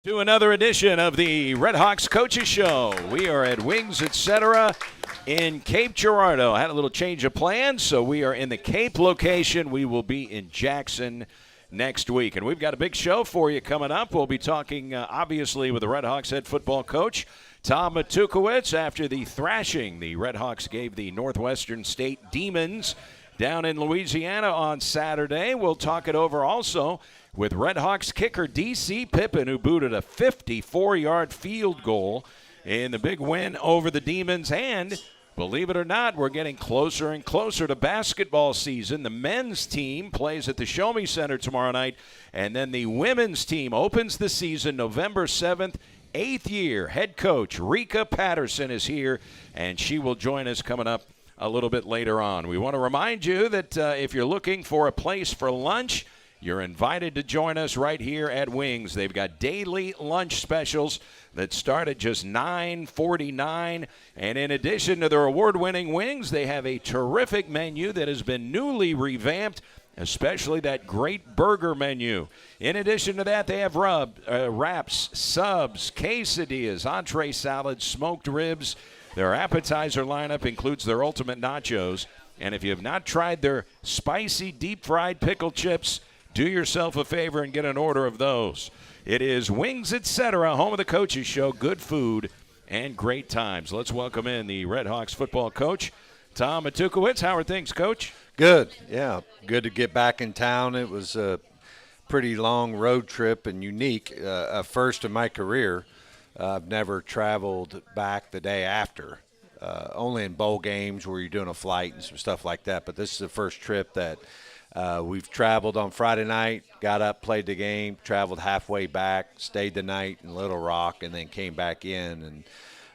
To another edition of the Red Hawks Coaches Show. We are at Wings, etc. in Cape Girardeau. Had a little change of plans, so we are in the Cape location. We will be in Jackson next week. And we've got a big show for you coming up. We'll be talking, obviously, with the Red Hawks head football coach, Tom Matukowicz, after the thrashing the Red Hawks gave the Northwestern State Demons down in Louisiana on Saturday. We'll talk it over also with Red Hawks kicker D.C. Pippen, who booted a 54-yard field goal in the big win over the Demons. And believe it or not, we're getting closer and closer to basketball season. The men's team plays at the Show Me Center tomorrow night, and then the women's team opens the season November 7th. 8th year head coach Rika Patterson is here, and she will join us coming up a little bit later on. We want to remind you that if you're looking for a place for lunch, you're invited to join us right here at Wings. They've got daily lunch specials that start at just $9.49. And in addition to their award-winning wings, they have a terrific menu that has been newly revamped, especially that great burger menu. In addition to that, they have wraps, subs, quesadillas, entree salads, smoked ribs. Their appetizer lineup includes their ultimate nachos. And if you have not tried their spicy deep-fried pickle chips, do yourself a favor and get an order of those. It is Wings, etc., home of the Coaches Show, good food and great times. Let's welcome in the Red Hawks football coach, Tom Matukowicz. How are things, Coach? Good, yeah. Good to get back in town. It was a pretty long road trip and unique, a first in my career. I've never traveled back the day after, only in bowl games where you're doing a flight and some stuff like that. But this is the first trip that we've traveled on Friday night, got up, played the game, traveled halfway back, stayed the night in Little Rock, and then came back in. And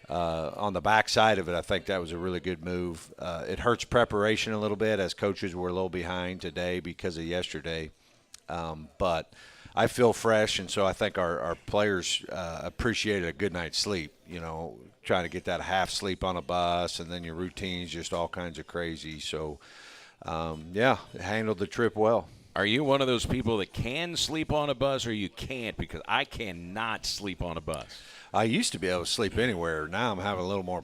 on the backside of it, I think that was a really good move. It hurts preparation a little bit, as coaches were a little behind today because of yesterday. But I feel fresh, and so I think our players appreciated a good night's sleep, trying to get that half sleep on a bus, and then your routine's just all kinds of crazy. So, handled the trip well. Are you one of those people that can sleep on a bus, or you can't? Because I cannot sleep on a bus. I used to be able to sleep anywhere. Now I'm having a little more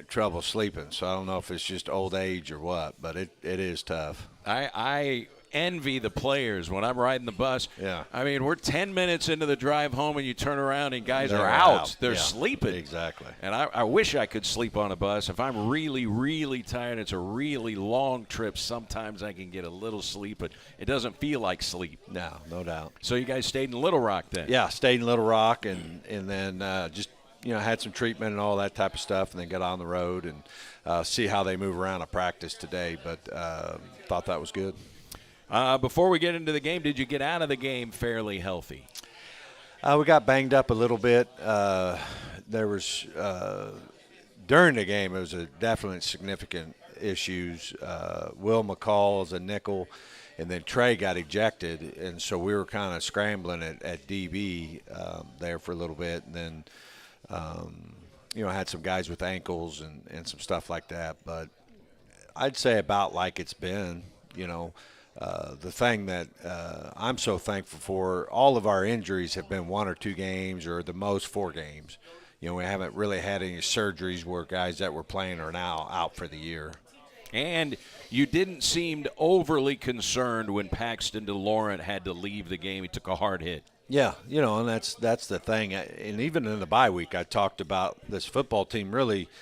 trouble sleeping, so I don't know if it's just old age or what, but it is tough. I envy the players when I'm riding the bus. Yeah. I mean, we're 10 minutes into the drive home, and you turn around and guys They're are out. out. They're Yeah, sleeping. exactly. And I wish I could sleep on a bus. If I'm really, really tired, it's a really long trip, sometimes I can get a little sleep, but it doesn't feel like sleep. No doubt. So you guys stayed in Little Rock then? Yeah, stayed in Little Rock and then just had some treatment and all that type of stuff, and then got on the road and see how they move around at practice today. But thought that was good. Before we get into the game, did you get out of the game fairly healthy? We got banged up a little bit. There was during the game, it was a definite significant issues. Will McCall is a nickel, and then Trey got ejected, and so we were kind of scrambling at DB there for a little bit, and then had some guys with ankles and some stuff like that. But I'd say about like it's been, the thing that I'm so thankful for, all of our injuries have been 1 or 2 games or the most 4 games. We haven't really had any surgeries where guys that were playing are now out for the year. And you didn't seem overly concerned when Paxton DeLaurent had to leave the game. He took a hard hit. Yeah, and that's the thing. And even in the bye week, I talked about this football team really –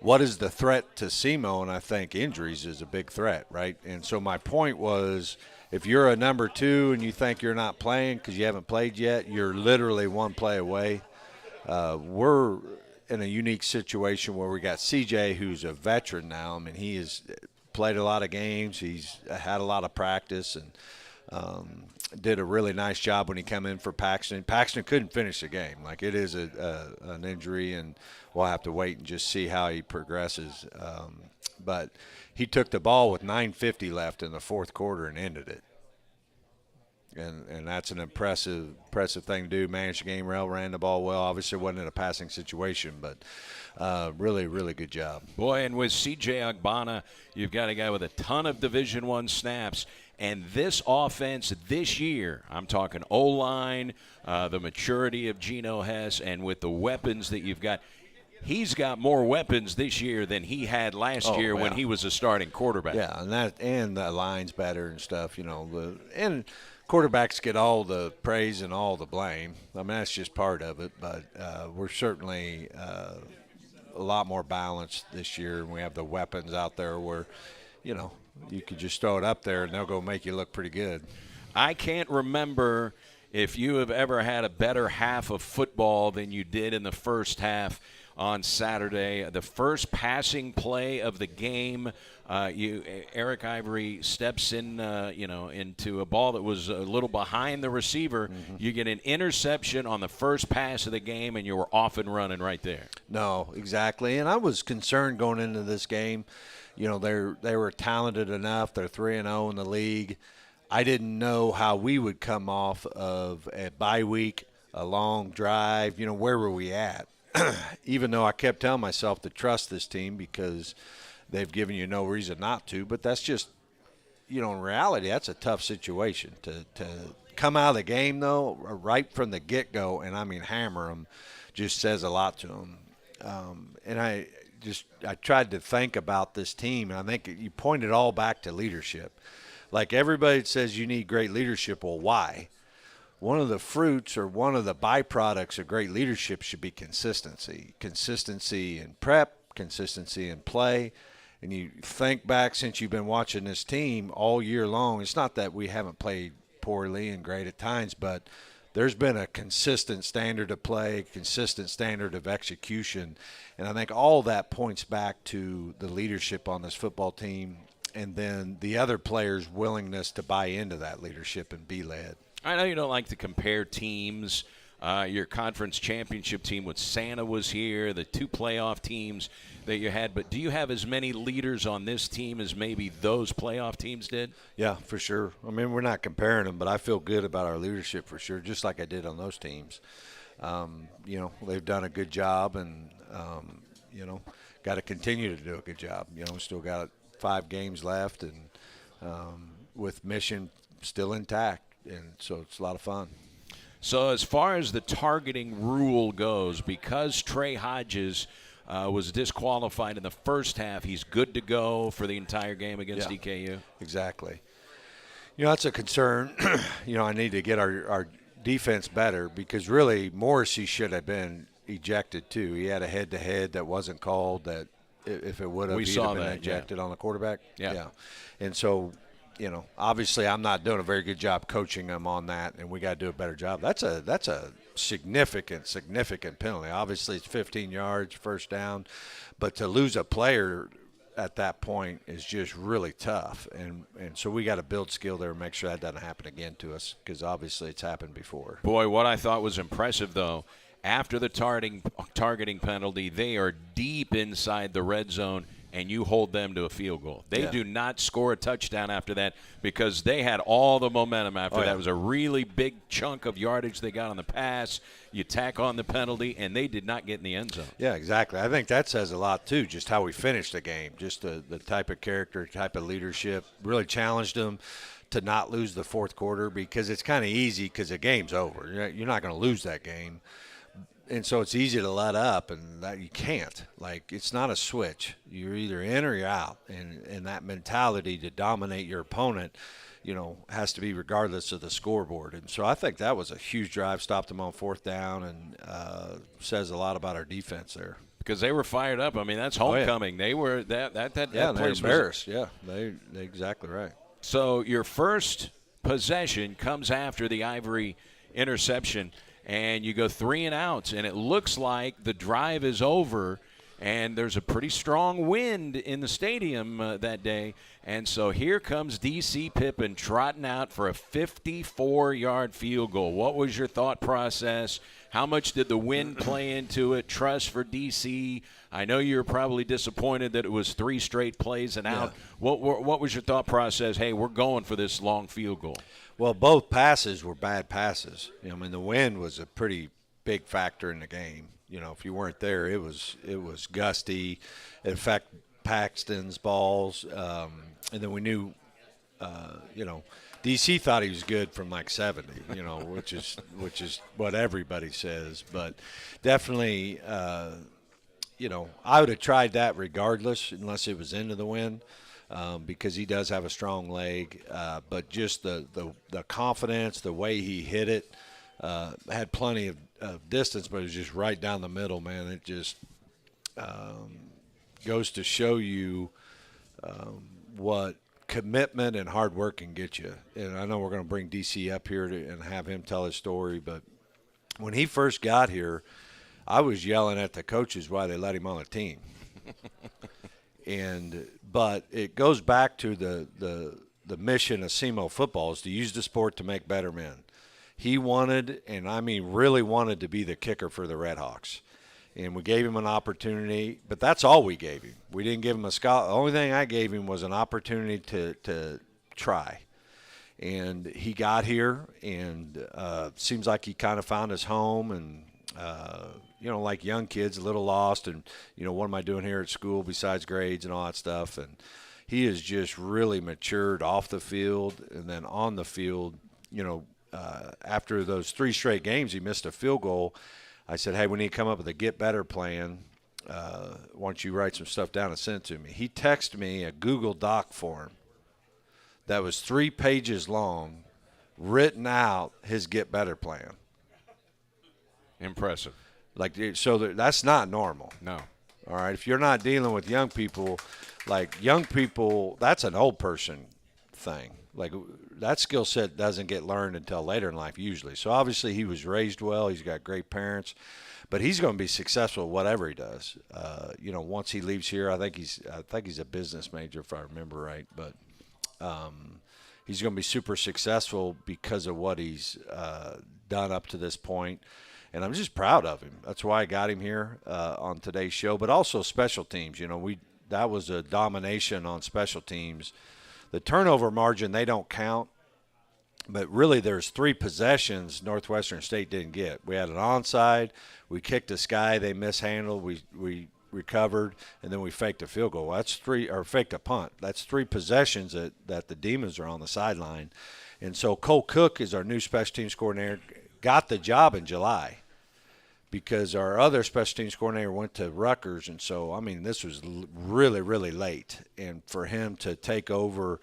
what is the threat to SEMO? And I think injuries is a big threat, right? And so my point was, if you're a number 2 and you think you're not playing because you haven't played yet, you're literally one play away. We're in a unique situation where we got CJ, who's a veteran now. I mean, he has played a lot of games. He's had a lot of practice and did a really nice job when he came in for Paxton. Paxton couldn't finish the game. Like, it is an injury, and we'll have to wait and just see how he progresses. But he took the ball with 9:50 left in the fourth quarter and ended it. And that's an impressive thing to do. Managed the game well, ran the ball well. Obviously, it wasn't in a passing situation, but really, really good job. Boy, and with C.J. Agbana, you've got a guy with a ton of Division I snaps. And this offense this year, I'm talking O-line, the maturity of Geno Hess, and with the weapons that you've got, he's got more weapons this year than he had last year when he was a starting quarterback. Yeah, and the line's better and stuff, and quarterbacks get all the praise and all the blame. I mean, that's just part of it, but we're certainly a lot more balanced this year, and we have the weapons out there where, you could just throw it up there and they'll go make you look pretty good. I can't remember if you have ever had a better half of football than you did in the first half on Saturday. The first passing play of the game, Eric Ivory steps in, into a ball that was a little behind the receiver. Mm-hmm. You get an interception on the first pass of the game, and you were off and running right there. No, exactly. And I was concerned going into this game. They were talented enough. They're 3-0 in the league. I didn't know how we would come off of a bye week, a long drive. Where were we at? Even though I kept telling myself to trust this team because they've given you no reason not to. But that's just, in reality, that's a tough situation. To come out of the game, though, right from the get-go, and I mean hammer them, just says a lot to them. And I tried to think about this team, and I think you pointed all back to leadership. Like everybody says you need great leadership. Well, why? One of the fruits or one of the byproducts of great leadership should be consistency. Consistency in prep, consistency in play. And you think back since you've been watching this team all year long, it's not that we haven't played poorly and great at times, but there's been a consistent standard of play, consistent standard of execution. And I think all that points back to the leadership on this football team and then the other players' willingness to buy into that leadership and be led. I know you don't like to compare teams. Your conference championship team with Santa was here, the two playoff teams that you had. But do you have as many leaders on this team as maybe those playoff teams did? Yeah, for sure. I mean, we're not comparing them, but I feel good about our leadership for sure, just like I did on those teams. They've done a good job and, got to continue to do a good job. Still got 5 games left and with mission still intact. And so it's a lot of fun. So as far as the targeting rule goes, because Trey Hodges was disqualified in the first half, he's good to go for the entire game against EKU? Exactly. That's a concern. I need to get our defense better because really Morrissey should have been ejected too. He had a head-to-head that wasn't called that if it would have, he'd have been ejected on the quarterback. Yeah. And so – obviously I'm not doing a very good job coaching them on that, and we got to do a better job. That's a significant penalty. Obviously it's 15 yards, first down, but to lose a player at that point is just really tough. And so we got to build skill there and make sure that doesn't happen again to us because obviously it's happened before. Boy, what I thought was impressive, though, after the targeting penalty, they are deep inside the red zone, and you hold them to a field goal. They do not score a touchdown after that because they had all the momentum after that. It was a really big chunk of yardage they got on the pass. You tack on the penalty, and they did not get in the end zone. Yeah, exactly. I think that says a lot, too, just how we finished the game, just the type of character, type of leadership. Really challenged them to not lose the fourth quarter because it's kind of easy because the game's over. You're not going to lose that game. And so it's easy to let up, and that you can't. Like, it's not a switch. You're either in or you're out. And that mentality to dominate your opponent, has to be regardless of the scoreboard. And so I think that was a huge drive, stopped them on fourth down, and says a lot about our defense there. Because they were fired up. I mean, that's homecoming. They were that place embarrassed. They're exactly right. So your first possession comes after the Ivory interception. And you go 3 and outs, and it looks like the drive is over, and there's a pretty strong wind in the stadium that day. And so here comes D.C. Pippen trotting out for a 54-yard field goal. What was your thought process? How much did the wind play into it? Trust for D.C.? I know you were probably disappointed that it was 3 straight plays and out. What was your thought process? Hey, we're going for this long field goal. Well, both passes were bad passes. The wind was a pretty big factor in the game. If you weren't there, it was gusty. It affected Paxton's balls, and then we knew DC thought he was good from like 70, which is what everybody says. But definitely, I would have tried that regardless, unless it was into the wind, because he does have a strong leg. But just the confidence, the way he hit it, had plenty of distance, but it was just right down the middle, man. It just goes to show you what commitment and hard work can get you. And I know we're going to bring DC up here and have him tell his story, but when he first got here, I was yelling at the coaches why they let him on the team. But it goes back to the mission of SEMO football is to use the sport to make better men. He wanted, and I mean really wanted, to be the kicker for the Red Hawks. And we gave him an opportunity, but that's all we gave him. We didn't give him a scholarship. The only thing I gave him was an opportunity to try. And he got here, and seems like he kind of found his home, and, like young kids, a little lost, and, what am I doing here at school besides grades and all that stuff. And he has just really matured off the field, and then on the field, after those 3 straight games, he missed a field goal. I said, hey, we need to come up with a get better plan. Why don't you write some stuff down and send it to me? He texted me a Google Doc form that was 3 pages long, written out his get better plan. Impressive. That's not normal. No. All right. If you're not dealing with young people, that's an old person thing. Like, that skill set doesn't get learned until later in life usually. So obviously he was raised well. He's got great parents, but he's going to be successful at whatever he does. Once he leaves here, I think he's a business major if I remember right. But he's going to be super successful because of what he's done up to this point. And I'm just proud of him. That's why I got him here on today's show. But also special teams. That was a domination on special teams. The turnover margin, they don't count. But really there's 3 possessions Northwestern State didn't get. We had an onside. We kicked a sky. They mishandled. We recovered. And then we faked a field goal. That's 3 – or faked a punt. That's 3 possessions that the Demons are on the sideline. And so Cole Cook is our new special teams coordinator. Got the job in July because our other special teams coordinator went to Rutgers. And so, I mean, this was really, really late. And for him to take over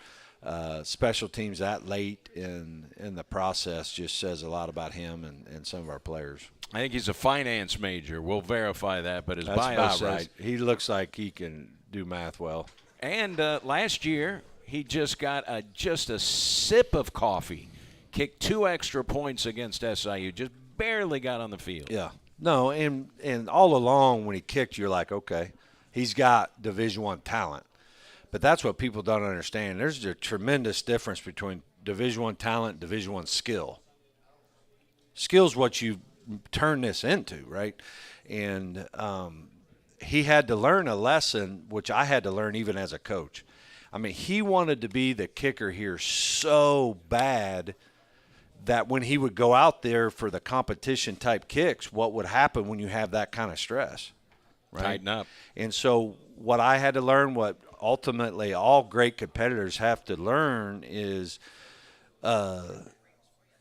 special teams that late in the process just says a lot about him and some of our players. I think he's a finance major. We'll verify that, but his That's bio about says right. He looks like he can do math well. And last year, he just got just a sip of coffee. Kicked 2 extra points against SIU, just barely got on the field. Yeah. No, and all along when he kicked, you're like, okay, he's got Division I talent. But that's what people don't understand. There's a tremendous difference between Division I talent and Division I skill. Skill's what you turn this into, right? And he had to learn a lesson, which I had to learn even as a coach. I mean, he wanted to be the kicker here so bad that when he would go out there for the competition type kicks, what would happen when you have that kind of stress? Right? Tighten up. And so what I had to learn, what ultimately all great competitors have to learn is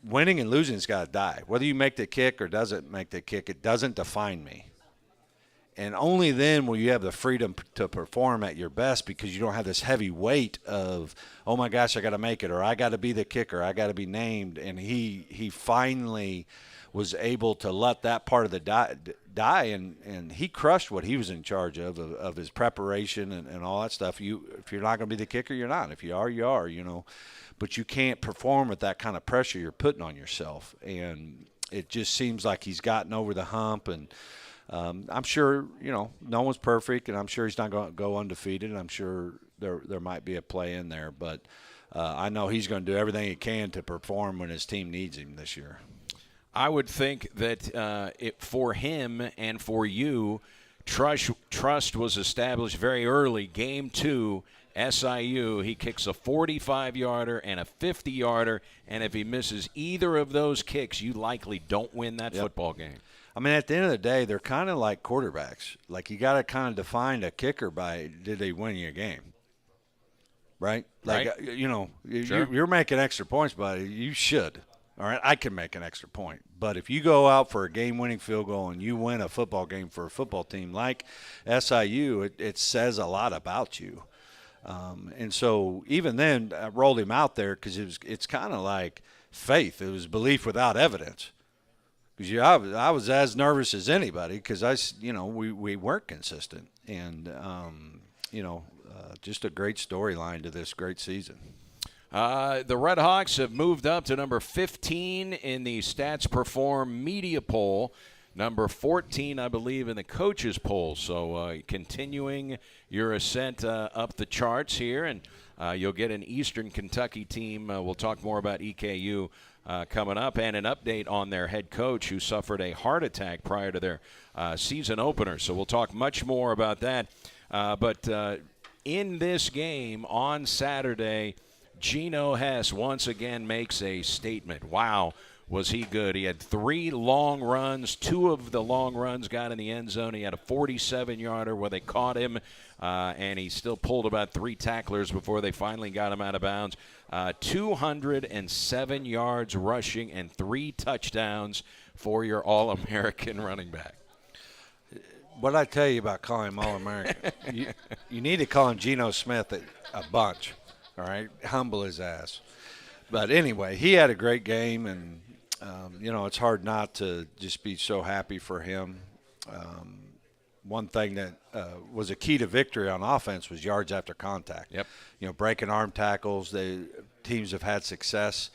winning and losing's got to die. Whether you make the kick or doesn't make the kick, it doesn't define me. And only then will you have the freedom to perform at your best because you don't have this heavy weight of, oh, my gosh, I got to make it, or I got to be the kicker, I got to be named. And he finally was able to let that part of the die and he crushed what he was in charge of his preparation and all that stuff. If you're not going to be the kicker, you're not. If you are, you are, But you can't perform with that kind of pressure you're putting on yourself. And it just seems like he's gotten over the hump and – I'm sure, no one's perfect, and I'm sure he's not going to go undefeated, and I'm sure there might be a play in there. But I know he's going to do everything he can to perform when his team needs him this year. I would think that for him and for you, trust was established very early. Game 2, SIU, he kicks a 45-yarder and a 50-yarder, and if he misses either of those kicks, you likely don't win that football game. I mean, at the end of the day, they're kind of like quarterbacks. Like, you got to kind of define a kicker by did they win you a game, right? Right. Like, Sure. you're making extra points, buddy. You should. All right, I can make an extra point. But if you go out for a game-winning field goal and you win a football game for a football team like SIU, it says a lot about you. And so even then, I rolled him out there because it's kind of like faith. It was belief without evidence. Because I was as nervous as anybody because we weren't consistent. And, just a great storyline to this great season. The Red Hawks have moved up to number 15 in the Stats Perform media poll, number 14, I believe, in the coaches poll. So continuing your ascent up the charts here, and you'll get an Eastern Kentucky team. We'll talk more about EKU coming up, and an update on their head coach who suffered a heart attack prior to their season opener. So we'll talk much more about that. But in this game on Saturday, Geno Hess once again makes a statement. Wow, was he good. He had 3 long runs. 2 of the long runs got in the end zone. He had a 47-yarder where they caught him, and he still pulled about 3 tacklers before they finally got him out of bounds. 207 yards rushing and 3 touchdowns for your All-American running back. What I tell you about calling him All-American, you need to call him Geno Smith a bunch. All right, humble his ass. But anyway, he had a great game, and, it's hard not to just be so happy for him. One thing that was a key to victory on offense was yards after contact. Yep. Breaking arm tackles. Teams have had success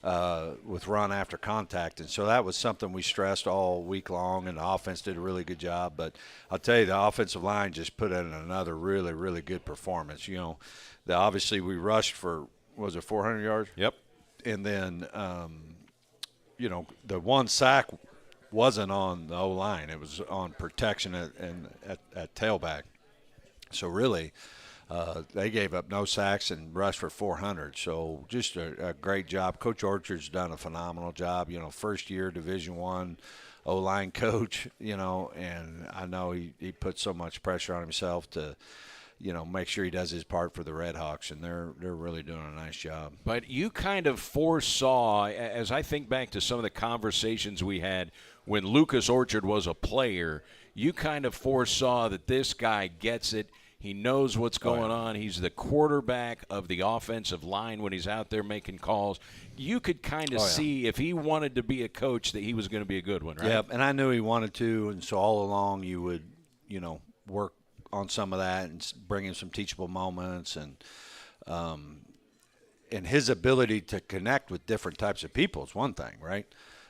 with run after contact, and so that was something we stressed all week long, and the offense did a really good job. But I'll tell you, the offensive line just put in another really, really good performance. Obviously we rushed for, was it 400 yards? Yep. And then, the one sack wasn't on the O-line. It was on protection at tailback. So really, they gave up no sacks and rushed for 400. So just a great job. Coach Orchard's done a phenomenal job. First-year Division I O-line coach, and I know he put so much pressure on himself to – make sure he does his part for the Red Hawks, and they're really doing a nice job. But you kind of foresaw, as I think back to some of the conversations we had when Lucas Orchard was a player, you kind of foresaw that this guy gets it. He knows what's going on. He's the quarterback of the offensive line when he's out there making calls. You could kind of see if he wanted to be a coach that he was going to be a good one, right? Yeah, and I knew he wanted to, and so all along you would, work on some of that and bring him some teachable moments, and his ability to connect with different types of people is one thing, right?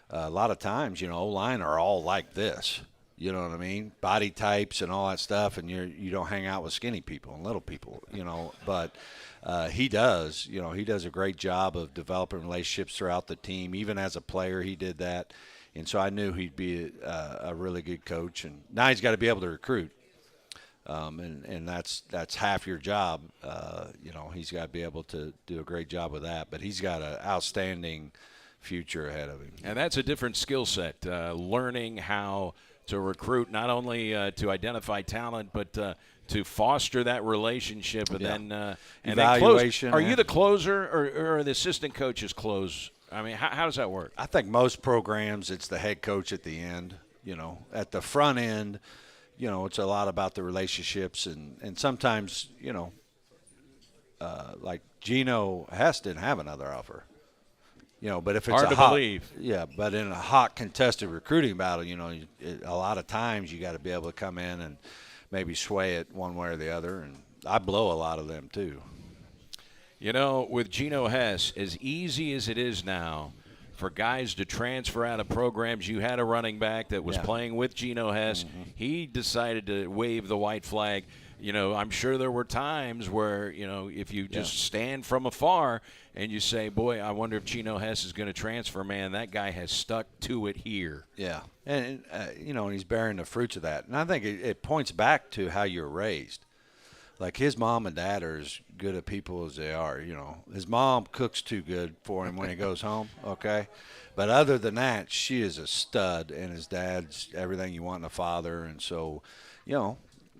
A lot of times, O-line are all like this, you know what I mean? Body types and all that stuff, and you don't hang out with skinny people and little people, but he does, he does a great job of developing relationships throughout the team. Even as a player, he did that, and so I knew he'd be a really good coach, and now he's got to be able to recruit. And that's half your job. He's got to be able to do a great job with that. But he's got an outstanding future ahead of him. And that's a different skill set, learning how to recruit, not only to identify talent, but to foster that relationship and then evaluation. Then close. Are you the closer or the assistant coaches close? I mean, how does that work? I think most programs it's the head coach at the end. At the front end, it's a lot about the relationships, and sometimes, like Geno Hess didn't have another offer. But if it's hard to believe. Yeah, but in a hot contested recruiting battle, a lot of times you got to be able to come in and maybe sway it one way or the other, and I blow a lot of them too. With Geno Hess, as easy as it is now for guys to transfer out of programs, you had a running back that was playing with Geno Hess. Mm-hmm. He decided to wave the white flag. I'm sure there were times where, if you just stand from afar and you say, boy, I wonder if Geno Hess is going to transfer, man, that guy has stuck to it here. Yeah. And, and he's bearing the fruits of that. And I think it points back to how you're raised. Like his mom and dad are as good at people as they are, His mom cooks too good for him when he goes home, okay? But other than that, she is a stud, and his dad's everything you want in a father. And so,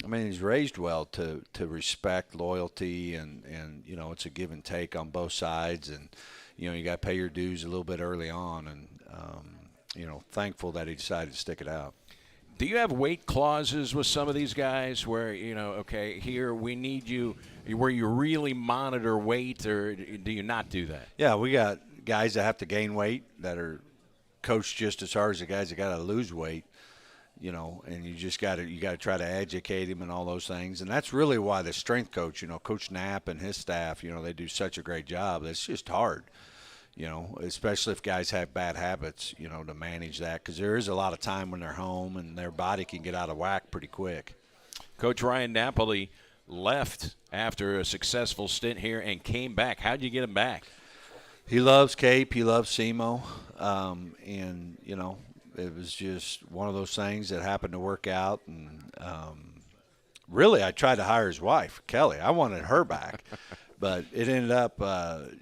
I mean, he's raised well to respect, loyalty, and it's a give and take on both sides, and you got to pay your dues a little bit early on, and thankful that he decided to stick it out. Do you have weight clauses with some of these guys where, okay, here we need you, where you really monitor weight, or do you not do that? Yeah, we got guys that have to gain weight that are coached just as hard as the guys that got to lose weight, and you just got to try to educate him and all those things. And that's really why the strength coach, Coach Knapp and his staff, they do such a great job. It's just hard. Especially if guys have bad habits, to manage that, because there is a lot of time when they're home and their body can get out of whack pretty quick. Coach Ryan Napoli left after a successful stint here and came back. How'd you get him back? He loves Cape. He loves SEMO. And, it was just one of those things that happened to work out. And really, I tried to hire his wife, Kelly. I wanted her back. But it ended up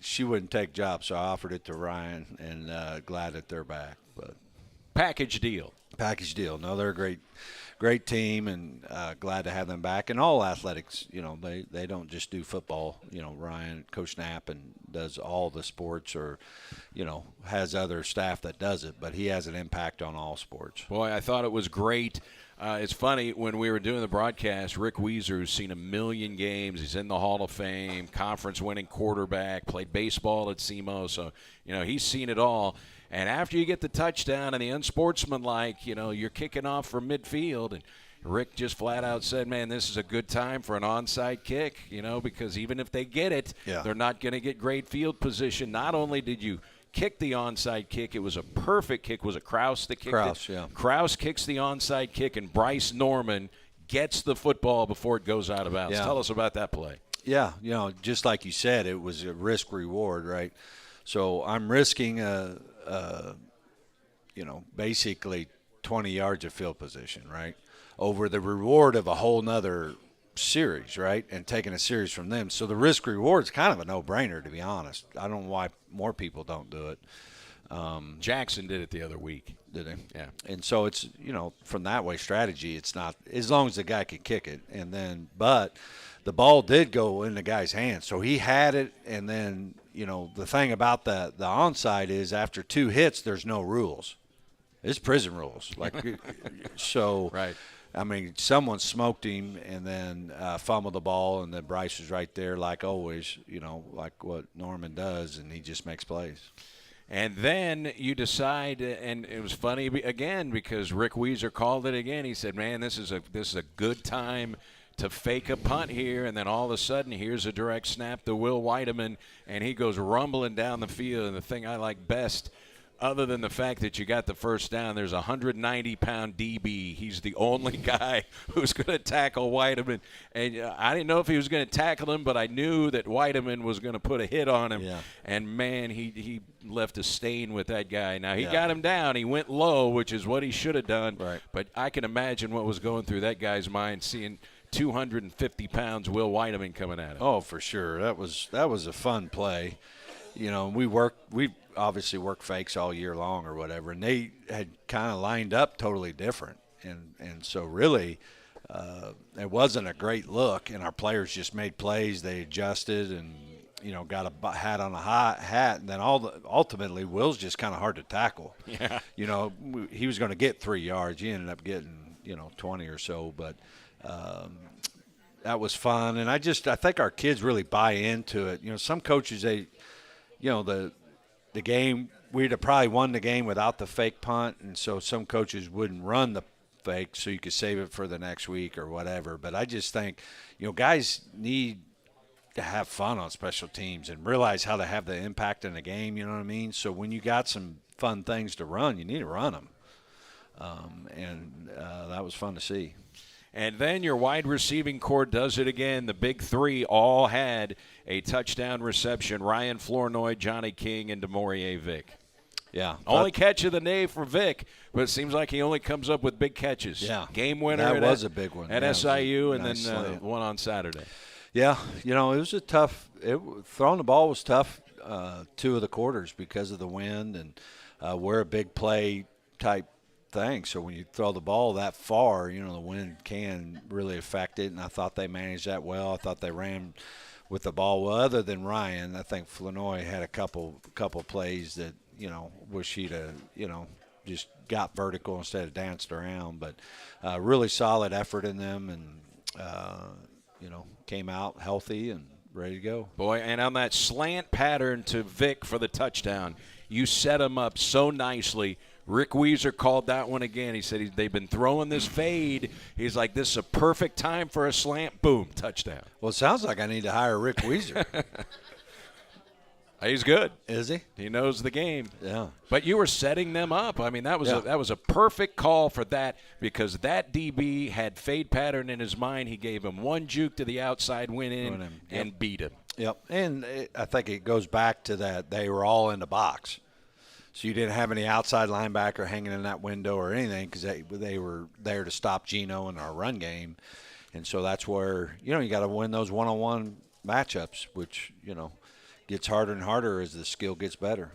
she wouldn't take jobs, so I offered it to Ryan, and glad that they're back. But package deal. No, they're a great team, and glad to have them back. And all athletics, they don't just do football. Ryan, Coach Knapp, and does all the sports, or has other staff that does it. But he has an impact on all sports. Boy, I thought it was great. It's funny, when we were doing the broadcast, Rick Weezer, who's seen 1 million games, he's in the Hall of Fame, conference-winning quarterback, played baseball at SEMO, so, he's seen it all. And after you get the touchdown and the unsportsmanlike, you're kicking off from midfield, and Rick just flat out said, man, this is a good time for an onside kick, because even if they get it, they're not going to get great field position. Not only did you kick the onside kick, it was a perfect kick. Was it Krause that kicked it? Yeah. Krause kicks the onside kick, and Bryce Norman gets the football before it goes out of bounds. Yeah. Tell us about that play. Yeah, just like you said, it was a risk-reward, right? So I'm risking basically 20 yards of field position, right, over the reward of a whole nother series, right, and taking a series from them. So the risk reward is kind of a no-brainer, to be honest. I don't know why more people don't do it. Jackson did it the other week. Did he? Yeah. And so it's, from that way strategy, it's not, as long as the guy can kick it. And then, but the ball did go in the guy's hands. So he had it, and then, the thing about the onside is after 2 hits, there's no rules. It's prison rules. So. Right. I mean, someone smoked him and then fumbled the ball, and then Bryce was right there like always, like what Norman does, and he just makes plays. And then you decide, and it was funny again because Rick Weezer called it again. He said, man, this is a good time to fake a punt here, and then all of a sudden here's a direct snap to Will Weideman, and he goes rumbling down the field, and the thing I like best, other than the fact that you got the first down, there's a 190-pound DB. He's the only guy who's going to tackle Weideman. And I didn't know if he was going to tackle him, but I knew that Weideman was going to put a hit on him. Yeah. And, man, he left a stain with that guy. Now, he got him down. He went low, which is what he should have done. Right. But I can imagine what was going through that guy's mind, seeing 250 pounds Will Weideman coming at him. Oh, for sure. That was a fun play. We obviously work fakes all year long or whatever, and they had kind of lined up totally different, and so really it wasn't a great look, and our players just made plays. They adjusted and got a hat on a hat, and then ultimately Will's just kind of hard to tackle. Yeah. He was going to get 3 yards. He ended up getting 20 or so, but that was fun, and I think our kids really buy into it. Some coaches, they the game, we'd have probably won the game without the fake punt, and so some coaches wouldn't run the fake so you could save it for the next week or whatever. But I just think, guys need to have fun on special teams and realize how to have the impact in the game, you know what I mean? So when you got some fun things to run, you need to run them. And that was fun to see. And then your wide receiving core does it again. The big three all had a touchdown reception. Ryan Flournoy, Johnny King, and DeMaurier Vick. Yeah. Only catch of the day for Vick, but it seems like he only comes up with big catches. Yeah. Game winner. That was a big one. At SIU, and nice then one on Saturday. Yeah. It was a tough – throwing the ball was tough 2 of the quarters because of the wind, and we're a big play type thing. So when you throw the ball that far, the wind can really affect it. And I thought they managed that well. I thought they ran with the ball well. Other than Ryan, I think Flanoy had a couple plays that wish he'd have just got vertical instead of danced around. But really solid effort in them, and came out healthy and ready to go. Boy, and on that slant pattern to Vic for the touchdown, you set him up so nicely. Rick Weezer called that one again. He said they've been throwing this fade. He's like, this is a perfect time for a slant. Boom, touchdown. Well, it sounds like I need to hire Rick Weezer. He's good. Is he? He knows the game. Yeah. But you were setting them up. I mean, that was a perfect call for that, because that DB had fade pattern in his mind. He gave him one juke to the outside, went in, and beat him. Yep. And I think it goes back to that they were all in the box. So you didn't have any outside linebacker hanging in that window or anything, because they were there to stop Geno in our run game. And so that's where, you got to win those one-on-one matchups, which, gets harder and harder as the skill gets better.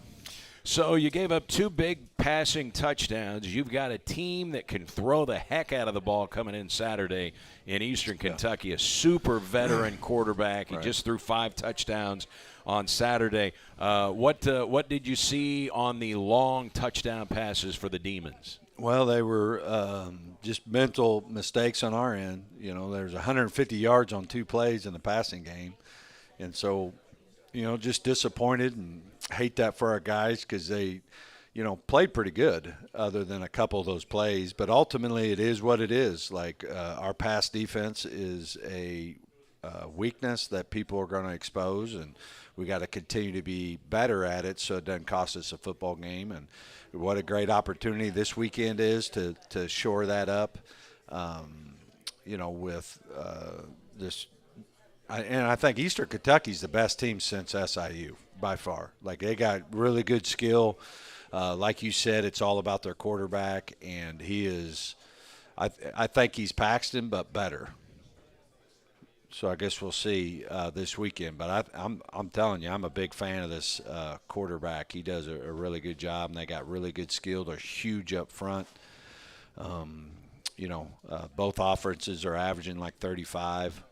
So you gave up 2 big passing touchdowns. You've got a team that can throw the heck out of the ball coming in Saturday in Eastern Kentucky, a super veteran quarterback. He just threw 5 touchdowns on Saturday. What did you see on the long touchdown passes for the Demons? Well, they were just mental mistakes on our end. There's 150 yards on 2 plays in the passing game. And so, just disappointed, and hate that for our guys, because they, played pretty good other than a couple of those plays. But ultimately it is what it is. Like our pass defense is a weakness that people are going to expose, and we got to continue to be better at it so it doesn't cost us a football game. And what a great opportunity this weekend is to shore that up, with this. And I think Eastern Kentucky's the best team since SIU by far. Like, they got really good skill. Like you said, it's all about their quarterback, and he is I think he's Paxton, but better. So I guess we'll see this weekend. But I'm telling you, I'm a big fan of this quarterback. He does a really good job, and they got really good skill. They're huge up front. Both offenses are averaging like 35.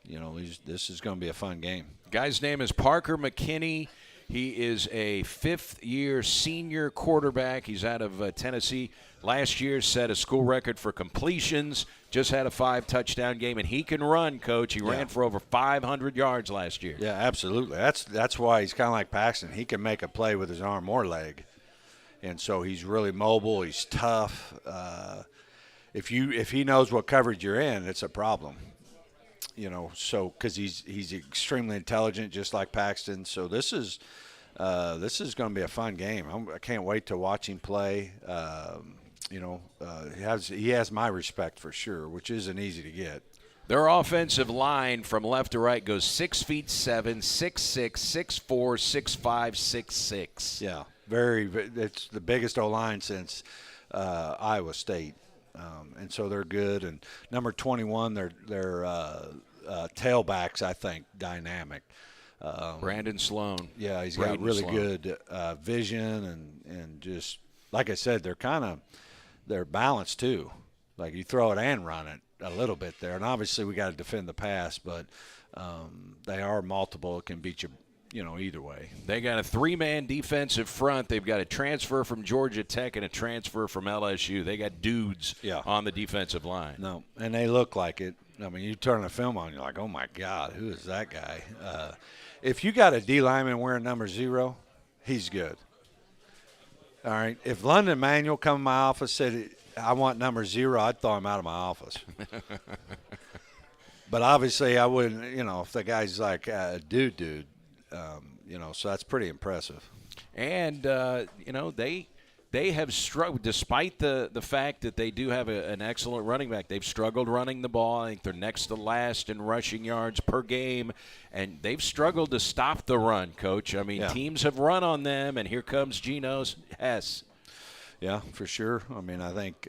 This is going to be a fun game. Guy's name is Parker McKinney. He is a 5th-year senior quarterback. He's out of Tennessee. Last year set a school record for completions. Just had a 5-touchdown game, and he can run, Coach. He ran for over 500 yards last year. Yeah, absolutely. That's why he's kind of like Paxton. He can make a play with his arm or leg, and so he's really mobile. He's tough. If he knows what coverage you're in, it's a problem. So because he's extremely intelligent, just like Paxton. So this is going to be a fun game. I can't wait to watch him play. He has my respect for sure, which isn't easy to get. Their offensive line from left to right goes 6'7", 6'6", 6'4", 6'5", 6'6". Yeah, it's the biggest O-line since Iowa State. And so they're good. And number 21, they're tailbacks, I think, dynamic. Brandon Sloan. Yeah, he's got really good vision, and just like I said, they're balanced too. Like, you throw it and run it a little bit there, and obviously we got to defend the pass, but they are multiple. It can beat you. Either way. They got a 3-man defensive front. They've got a transfer from Georgia Tech and a transfer from LSU. They got dudes on the defensive line. No, and they look like it. I mean, you turn the film on, you're like, oh, my God, who is that guy? If you got a D lineman wearing number 0, he's good. All right. If London Manuel come in my office said, I want number 0, I'd throw him out of my office. But obviously I wouldn't, if the guy's like, dude. So that's pretty impressive. And, they have struggled, despite the fact that they do have an excellent running back. They've struggled running the ball. I think they're next to last in rushing yards per game, and they've struggled to stop the run, Coach. I mean, teams have run on them, and here comes Geno's Hess. Yeah, for sure. I mean, I think,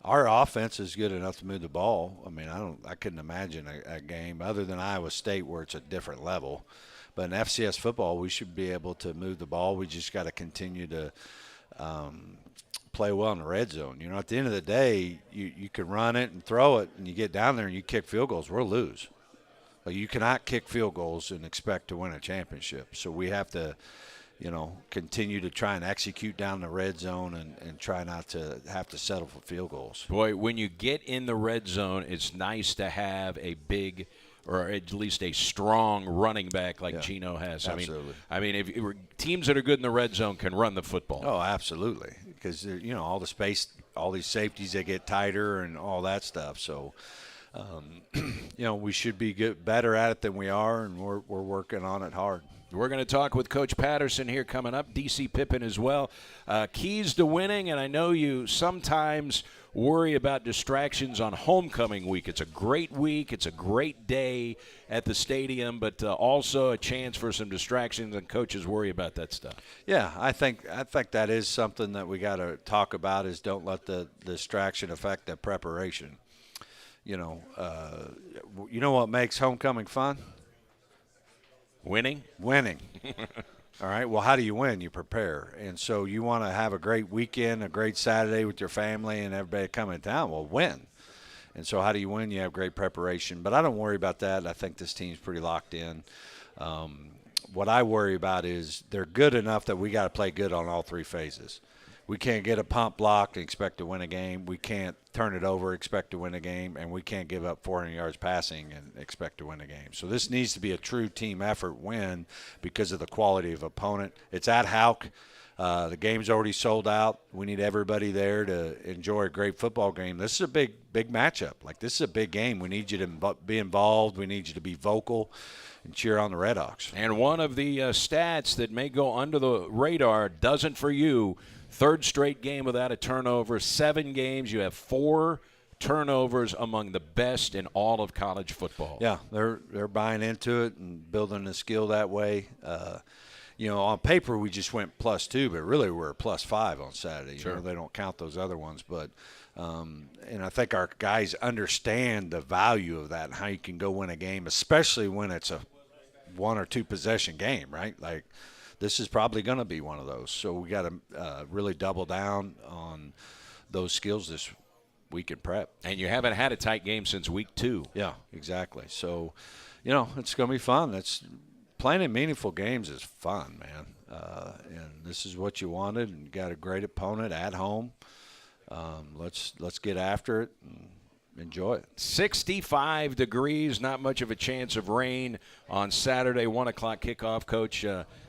our offense is good enough to move the ball. I mean, I couldn't imagine a game other than Iowa State where it's a different level. But in FCS football, we should be able to move the ball. We just got to continue to play well in the red zone. You know, at the end of the day, you can run it and throw it, and you get down there and you kick field goals, we'll lose. Like, you cannot kick field goals and expect to win a championship. So we have to, continue to try and execute down the red zone and try not to have to settle for field goals. Boy, when you get in the red zone, it's nice to have a big, or at least a strong running back like Geno has. Absolutely. I mean, if teams that are good in the red zone can run the football. Oh, absolutely, because all the space, all these safeties, they get tighter and all that stuff. So, we should be better at it than we are, and we're working on it hard. We're going to talk with Coach Patterson here coming up, DC Pippin as well. Keys to winning, and I know you sometimes worry about distractions on homecoming week. It's a great week. It's a great day at the stadium, but also a chance for some distractions, and coaches worry about that stuff. Yeah, I think that is something that we got to talk about, is don't let the distraction affect the preparation. You know what makes homecoming fun? Winning. All right, well, how do you win? You prepare. And so you want to have a great weekend, a great Saturday with your family and everybody coming down. Well, win. And so how do you win? You have great preparation. But I don't worry about that. I think this team's pretty locked in. What I worry about is they're good enough that we got to play good on all three phases. We can't get a pump block and expect to win a game. We can't turn it over, expect to win a game, and we can't give up 400 yards passing and expect to win a game. So this needs to be a true team effort win because of the quality of opponent. It's at Houck. The game's already sold out. We need everybody there to enjoy a great football game. This is a big matchup. Like, this is a big game. We need you to be involved. We need you to be vocal and cheer on the Redhawks. And one of the stats that may go under the radar, doesn't for you, third straight game without a turnover, 7 games. You have 4 turnovers, among the best in all of college football. Yeah, they're buying into it and building the skill that way. On paper we just went +2, but really we're +5 on Saturday. Sure. They don't count those other ones, but and I think our guys understand the value of that and how you can go win a game, especially when it's a 1 or 2 possession game, right? Like, this is probably going to be one of those. So we got to really double down on those skills this week in prep. And you haven't had a tight game since week 2. Yeah, exactly. So, it's going to be fun. Playing in meaningful games is fun, man. And this is what you wanted, and you got a great opponent at home. Let's get after it and enjoy it. 65 degrees, not much of a chance of rain on Saturday, 1 o'clock kickoff. Coach,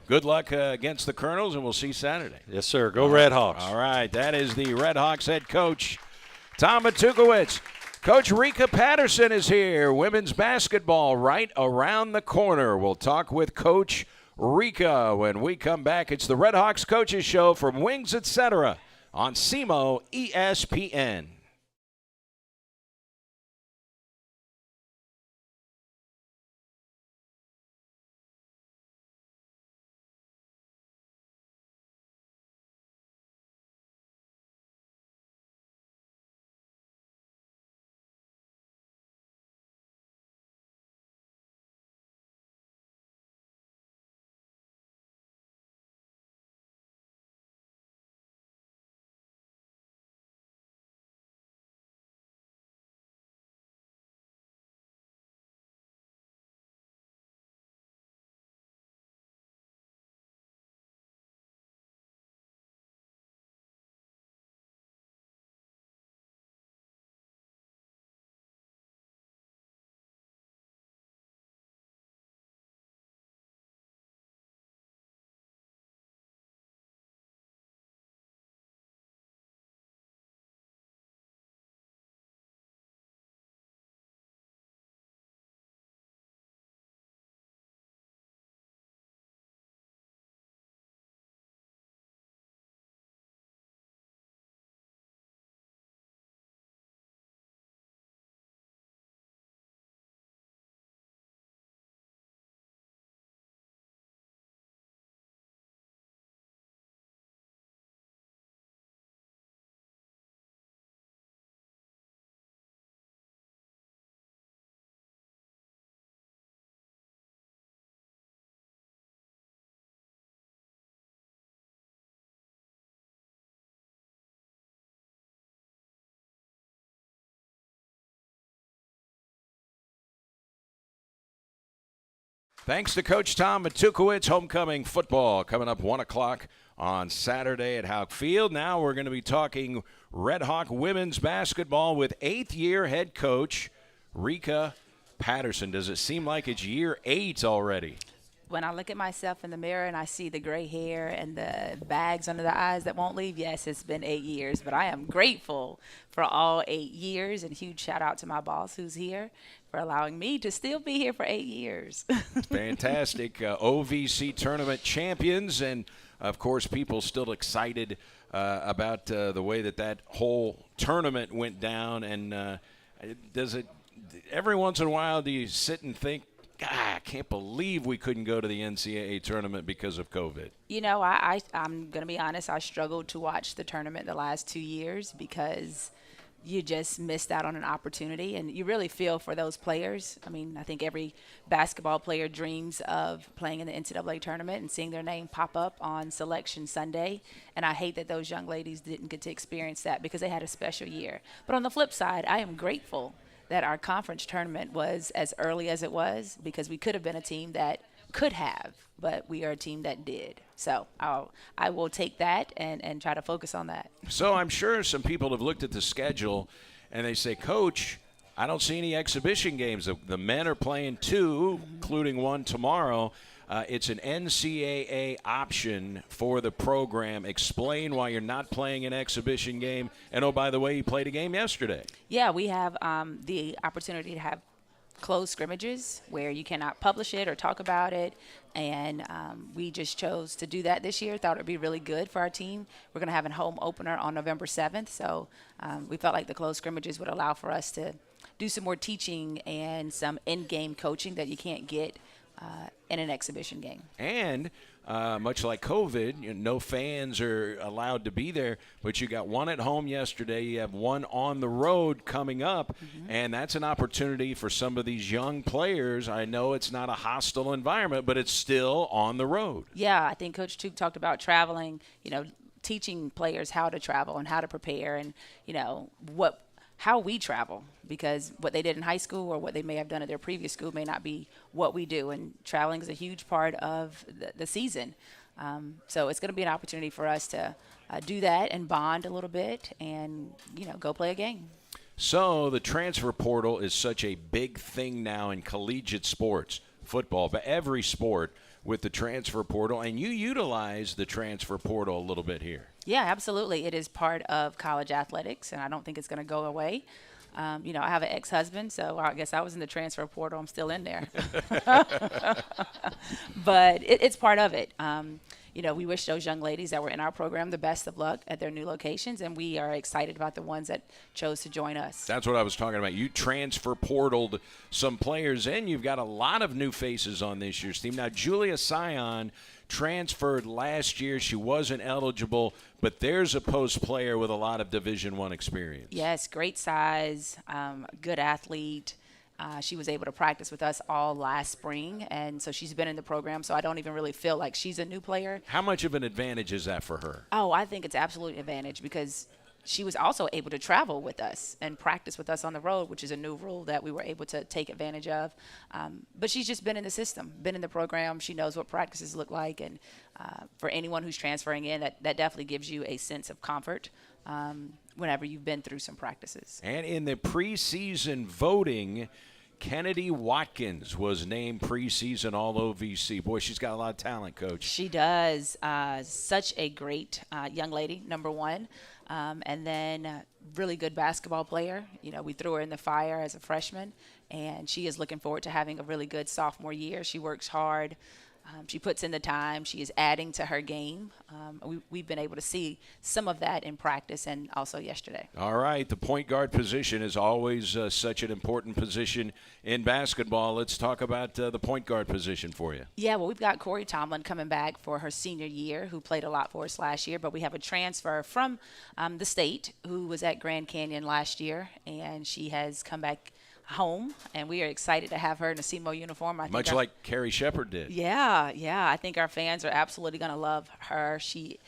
good luck against the Colonels, and we'll see Saturday. Yes, sir. Go Red Hawks. All right, that is the Red Hawks head coach, Tom Matukowicz. Coach Rika Patterson is here. Women's basketball right around the corner. We'll talk with Coach Rika when we come back. It's the Red Hawks Coaches Show from Wings Etc. on SEMO ESPN. Thanks to Coach Tom Matukowicz. Homecoming football coming up 1 o'clock on Saturday at Houck Field. Now we're going to be talking Red Hawk women's basketball with 8th-year head coach Rika Patterson. Does it seem like it's year 8 already? When I look at myself in the mirror and I see the gray hair and the bags under the eyes that won't leave, yes, it's been 8 years. But I am grateful for all 8 years, and huge shout out to my boss who's here for allowing me to still be here for 8 years. Fantastic. OVC tournament champions, and, of course, people still excited about the way that whole tournament went down. And every once in a while, do you sit and think, God, I can't believe we couldn't go to the NCAA tournament because of COVID? You know, I'm going to be honest. I struggled to watch the tournament the last 2 years because you just missed out on an opportunity, and you really feel for those players. I mean, I think every basketball player dreams of playing in the NCAA tournament and seeing their name pop up on Selection Sunday, and I hate that those young ladies didn't get to experience that because they had a special year. But on the flip side, I am grateful that our conference tournament was as early as it was, because we could have been a team that could have, but we are a team that did. So I will take that and try to focus on that. So I'm sure some people have looked at the schedule and they say, Coach, I don't see any exhibition games. The men are playing 2, including 1 tomorrow. It's an NCAA option for the program. Explain why you're not playing an exhibition game. And, oh, by the way, you played a game yesterday. Yeah, we have the opportunity to have closed scrimmages where you cannot publish it or talk about it. And we just chose to do that this year. Thought it would be really good for our team. We're going to have a home opener on November 7th. So we felt like the closed scrimmages would allow for us to do some more teaching and some in-game coaching that you can't get in an exhibition game. And much like COVID, no fans are allowed to be there, but you got 1 at home yesterday. You have 1 on the road coming up, and that's an opportunity for some of these young players. I know it's not a hostile environment, but it's still on the road. Yeah, I think Coach Tuke talked about traveling, teaching players how to travel and how to prepare, and, how we travel, because what they did in high school or what they may have done at their previous school may not be what we do. And traveling is a huge part of the season. So it's going to be an opportunity for us to do that and bond a little bit and, go play a game. So the transfer portal is such a big thing now in collegiate sports, football, but every sport with the transfer portal, and you utilize the transfer portal a little bit here. Yeah, absolutely. It is part of college athletics, and I don't think it's going to go away. I have an ex-husband, so I guess I was in the transfer portal. I'm still in there. But it's part of it. We wish those young ladies that were in our program the best of luck at their new locations, and we are excited about the ones that chose to join us. That's what I was talking about. You transfer portaled some players in. You've got a lot of new faces on this year's team. Now, Julia Sion transferred last year. She wasn't eligible, but there's a post player with a lot of Division I experience. Yes, great size, good athlete. She was able to practice with us all last spring, and so she's been in the program, so I don't even really feel like she's a new player. How much of an advantage is that for her? Oh, I think it's absolutely an advantage because she was also able to travel with us and practice with us on the road, which is a new rule that we were able to take advantage of. But she's just been in the system, been in the program. She knows what practices look like, and for anyone who's transferring in, that definitely gives you a sense of comfort whenever you've been through some practices. And in the preseason voting, Kennedy Watkins was named preseason All-OVC. Boy, she's got a lot of talent, Coach. She does. Such a great young lady, number one. And then really good basketball player. We threw her in the fire as a freshman, and she is looking forward to having a really good sophomore year. She works hard. She puts in the time. She is adding to her game. We've been able to see some of that in practice and also yesterday. All right. The point guard position is always such an important position in basketball. Let's talk about the point guard position for you. Yeah, well, we've got Corey Tomlin coming back for her senior year, who played a lot for us last year. But we have a transfer from the state who was at Grand Canyon last year, and she has come back home, and we are excited to have her in a SEMO uniform. Much like Carrie Shepard did. Yeah. I think our fans are absolutely going to love her. She,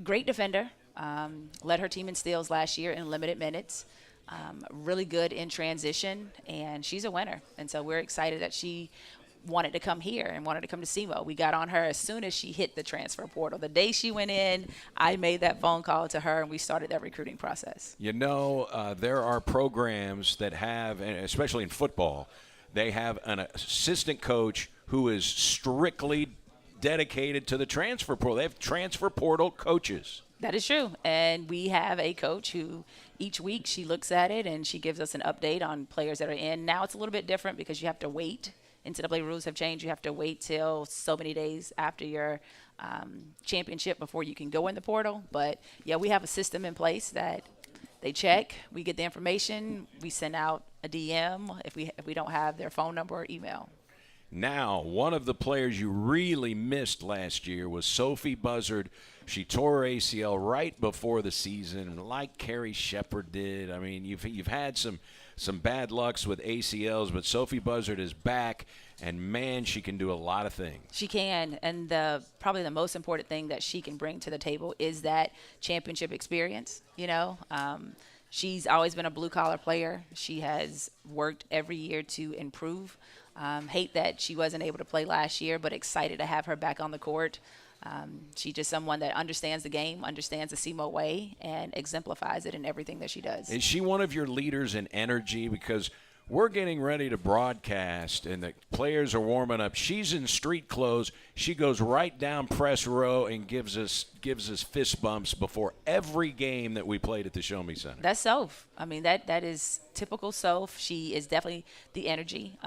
great defender, led her team in steals last year in limited minutes, really good in transition, and she's a winner. And so we're excited that she wanted to come here and wanted to come to SEMO. We got on her as soon as she hit the transfer portal. The day she went in, I made that phone call to her, and we started that recruiting process. You know, there are programs that have, and especially in football, they have an assistant coach who is strictly dedicated to the transfer portal. They have transfer portal coaches. That is true. And we have a coach who each week she looks at it and she gives us an update on players that are in. Now it's a little bit different because you have to wait. NCAA rules have changed. You have to wait till so many days after your championship before you can go in the portal. But, yeah, we have a system in place that they check. We get the information. We send out a DM if we don't have their phone number or email. Now, one of the players you really missed last year was Sophie Buzzard. She tore her ACL right before the season, like Carrie Shepard did. I mean, you've had some bad lucks with ACLs, but Sophie Buzzard is back, and, man, she can do a lot of things. She can, and probably the most important thing that she can bring to the table is that championship experience, you know. She's always been a blue-collar player. She has worked every year to improve. Hate that she wasn't able to play last year, but excited to have her back on the court. She's just someone that understands the game, understands the SEMO way, and exemplifies it in everything that she does. Is she one of your leaders in energy? Because we're getting ready to broadcast, and the players are warming up. She's in street clothes. She goes right down press row and gives us fist bumps before every game that we played at the Show Me Center. That's Soph. I mean, that is typical Soph. She is definitely the energy.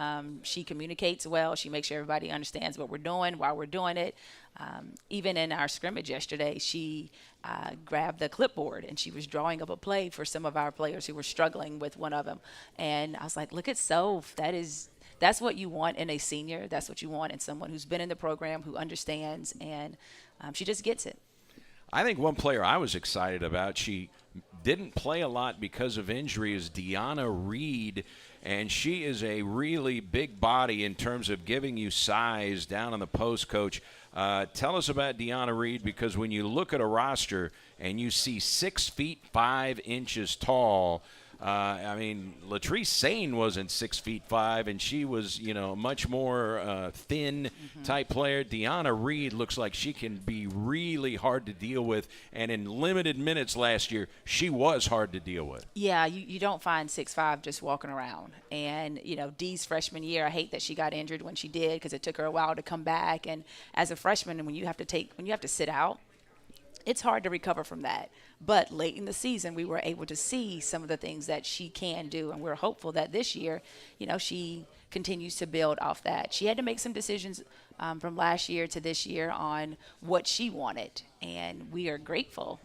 She communicates well. She makes sure everybody understands what we're doing, why we're doing it. Even in our scrimmage yesterday, she grabbed the clipboard and she was drawing up a play for some of our players who were struggling with one of them. And I was like, look at Soph. That's what you want in a senior. That's what you want in someone who's been in the program, who understands, and she just gets it. I think one player I was excited about, she didn't play a lot because of injury, is Deanna Reed, and she is a really big body in terms of giving you size down on the post, Coach. Tell us about Deanna Reed, because when you look at a roster and you see 6 feet 5 inches tall, I mean, Latrice Sane wasn't 6 feet 5, and she was, you know, much more thin type player. Deanna Reed looks like she can be really hard to deal with, and in limited minutes last year, she was hard to deal with. Yeah, you don't find 6'5" just walking around. And, you know, Dee's freshman year, I hate that she got injured when she did because it took her a while to come back. And as a freshman, and when you have to sit out, it's hard to recover from that. But late in the season, we were able to see some of the things that she can do, and we're hopeful that this year, you know, she continues to build off that. She had to make some decisions from last year to this year on what she wanted, and we are grateful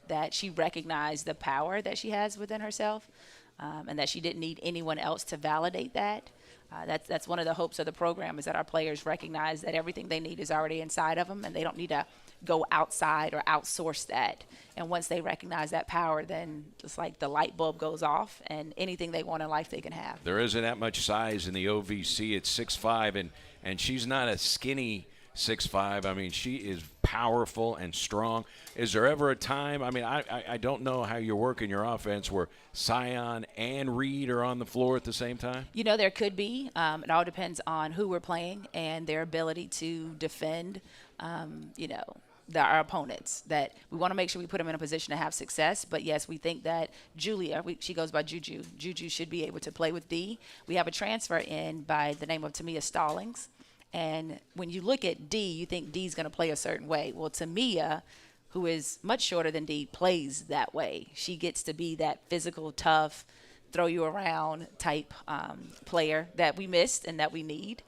that she recognized the power that she has within herself, and that she didn't need anyone else to validate that. That's one of the hopes of the program, is that our players recognize that everything they need is already inside of them, and they don't need to go outside or outsource that. And once they recognize that power, then it's like the light bulb goes off, and anything they want in life they can have. There isn't that much size in the OVC. It's 6'5", and she's not a skinny 6'5". I mean, she is powerful and strong. Is there ever a time, I mean, I don't know how you're working your offense, where Sion and Reed are on the floor at the same time? You know, there could be. It all depends on who we're playing and their ability to defend, you know, our opponents. That we want to make sure we put them in a position to have success. But yes, we think that Julia, she goes by Juju. Juju should be able to play with Dee. We have a transfer in by the name of Tamia Stallings. And when you look at Dee, you think Dee's going to play a certain way. Well, Tamia, who is much shorter than Dee, plays that way. She gets to be that physical, tough, throw you around type player that we missed and that we need.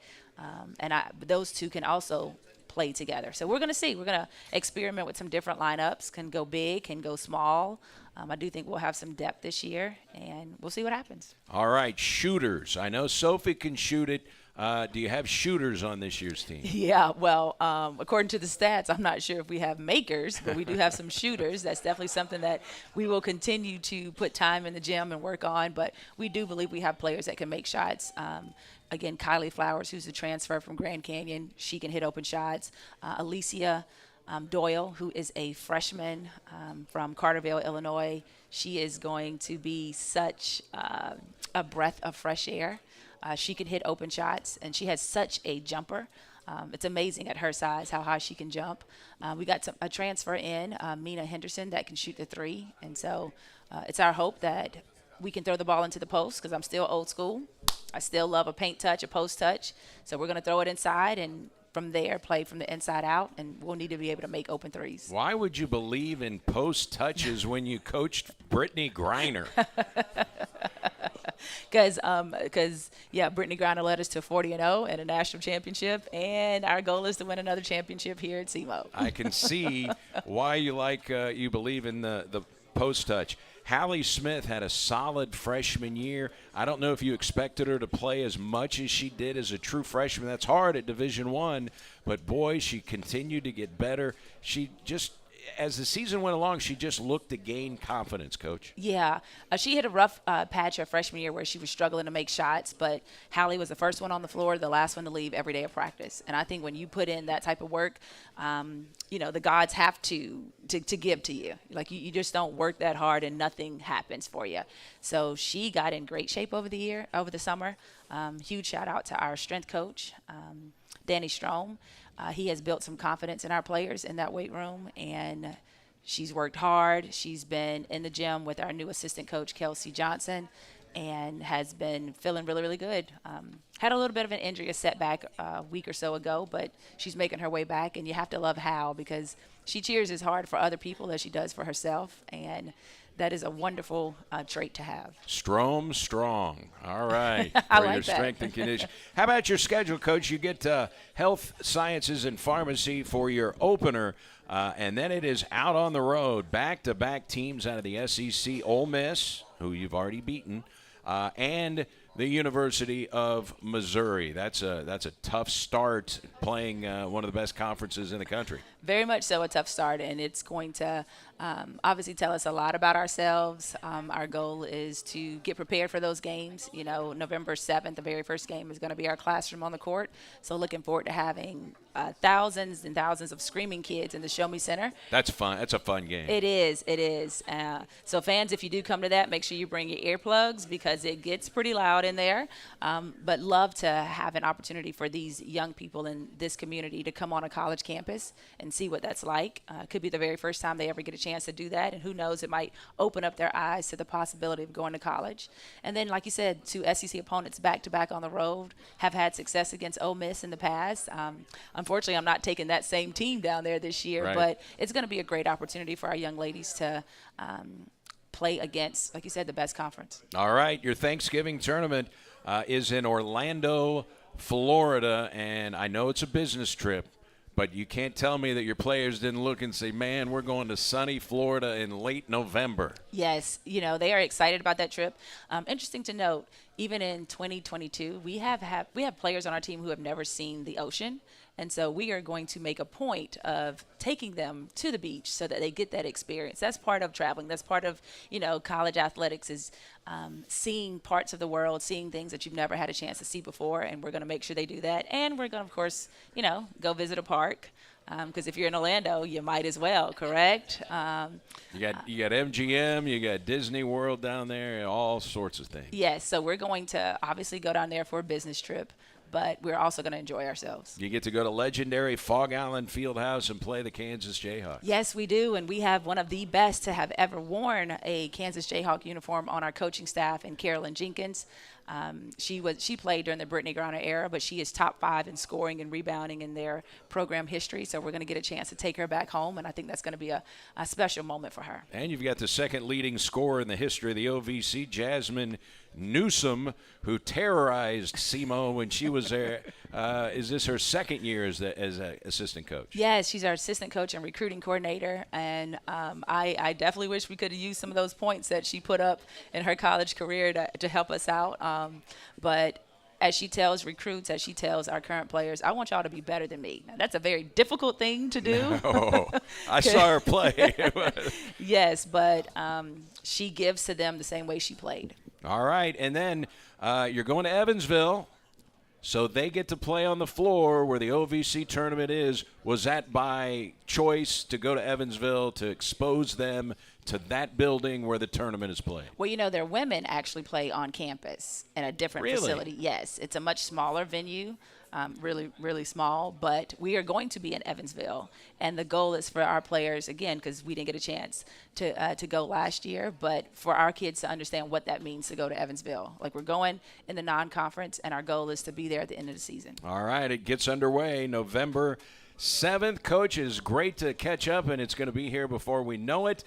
Those two can also play together. So we're going to see. We're going to experiment with some different lineups. Can go big, can go small. I do think we'll have some depth this year, and we'll see what happens. All right, shooters. I know Sophie can shoot it. Do you have shooters on this year's team? Yeah, well, according to the stats, I'm not sure if we have makers, but we do have some shooters. That's definitely something that we will continue to put time in the gym and work on. But we do believe we have players that can make shots. Again, Kylie Flowers, who's a transfer from Grand Canyon, she can hit open shots. Alicia Doyle, who is a freshman from Carterville, Illinois, she is going to be such a breath of fresh air. She can hit open shots, and she has such a jumper. It's amazing at her size how high she can jump. We got a transfer in, Mina Henderson, that can shoot the three. And so it's our hope that we can throw the ball into the post, because I'm still old school. I still love a paint touch, a post touch. So we're going to throw it inside, and from there play from the inside out, and we'll need to be able to make open threes. Why would you believe in post touches when you coached Brittany Griner? Because Brittany Griner led us to 40-0 and a national championship, and our goal is to win another championship here at SEMO. I can see why you believe in the post touch. Hallie Smith had a solid freshman year. I don't know if you expected her to play as much as she did as a true freshman. That's hard at Division I, but boy, she continued to get better. She just, as the season went along, she just looked to gain confidence, Coach. Yeah. She had a rough patch her freshman year where she was struggling to make shots, but Hallie was the first one on the floor, the last one to leave every day of practice. And I think when you put in that type of work, the gods have to give to you. Like, you just don't work that hard and nothing happens for you. So she got in great shape over the summer. Huge shout out to our strength coach, Danny Strom. He has built some confidence in our players in that weight room, and she's worked hard. She's been in the gym with our new assistant coach, Kelsey Johnson, and has been feeling really, really good. Had a little bit of an injury, a setback a week or so ago, but she's making her way back, and you have to love Hal, because she cheers as hard for other people as she does for herself, and that is a wonderful trait to have. Strong. All right. I for like your that. strength and condition. How about your schedule, Coach? You get health sciences and pharmacy for your opener, and then it is out on the road. Back-to-back teams out of the SEC, Ole Miss, who you've already beaten, and the University of Missouri. That's a tough start, playing one of the best conferences in the country. Very much so, a tough start, and it's going to obviously tell us a lot about ourselves. Our goal is to get prepared for those games. November 7th, the very first game, is going to be our classroom on the court. So looking forward to having thousands and thousands of screaming kids in the Show Me Center. That's fun. That's a fun game. It is. So fans, if you do come to that, make sure you bring your earplugs, because it gets pretty loud in there. But love to have an opportunity for these young people in this community to come on a college campus and see what that's like. Could be the very first time they ever get a chance to do that, and who knows, it might open up their eyes to the possibility of going to college. And then, like you said, two SEC opponents back-to-back on the road, have had success against Ole Miss in the past. Unfortunately, I'm not taking that same team down there this year, right. But it's going to be a great opportunity for our young ladies to play against, like you said, the best conference. All right, your Thanksgiving tournament is in Orlando, Florida, and I know it's a business trip, but you can't tell me that your players didn't look and say, man, we're going to sunny Florida in late November. Yes, they are excited about that trip. Interesting to note, even in 2022, we have players on our team who have never seen the ocean. And so we are going to make a point of taking them to the beach so that they get that experience. That's part of traveling. That's part of, college athletics, is seeing parts of the world, seeing things that you've never had a chance to see before. And we're going to make sure they do that. And we're going to, of course, go visit a park. Because if you're in Orlando, you might as well, correct? You got MGM, you got Disney World down there, all sorts of things. Yes, so we're going to obviously go down there for a business trip, but we're also going to enjoy ourselves. You get to go to legendary Fog Island Fieldhouse and play the Kansas Jayhawks. Yes, we do, and we have one of the best to have ever worn a Kansas Jayhawk uniform on our coaching staff, and Carolyn Jenkins. She played during the Brittany Griner era, but she is top 5 in scoring and rebounding in their program history. So we're going to get a chance to take her back home, and I think that's going to be a special moment for her. And you've got the second leading scorer in the history of the OVC, Jasmine Newsom, who terrorized SEMO when she was there. Is this her second year as an assistant coach? Yes, she's our assistant coach and recruiting coordinator, and I definitely wish we could have used some of those points that she put up in her college career to help us out. But as she tells recruits, as she tells our current players, I want y'all to be better than me. Now, that's a very difficult thing to do. Oh, I saw her play. Yes, but she gives to them the same way she played. All right, and then you're going to Evansville, so they get to play on the floor where the OVC tournament is. Was that by choice to go to Evansville to expose them to that building where the tournament is played? Well, their women actually play on campus in a different Really? facility. Yes, it's a much smaller venue, really, really small. But we are going to be in Evansville, and the goal is for our players, again, because we didn't get a chance to go last year, but for our kids to understand what that means to go to Evansville. Like, we're going in the non-conference, and our goal is to be there at the end of the season. All right, it gets underway November 7th. Coach, is great to catch up, and it's going to be here before we know it.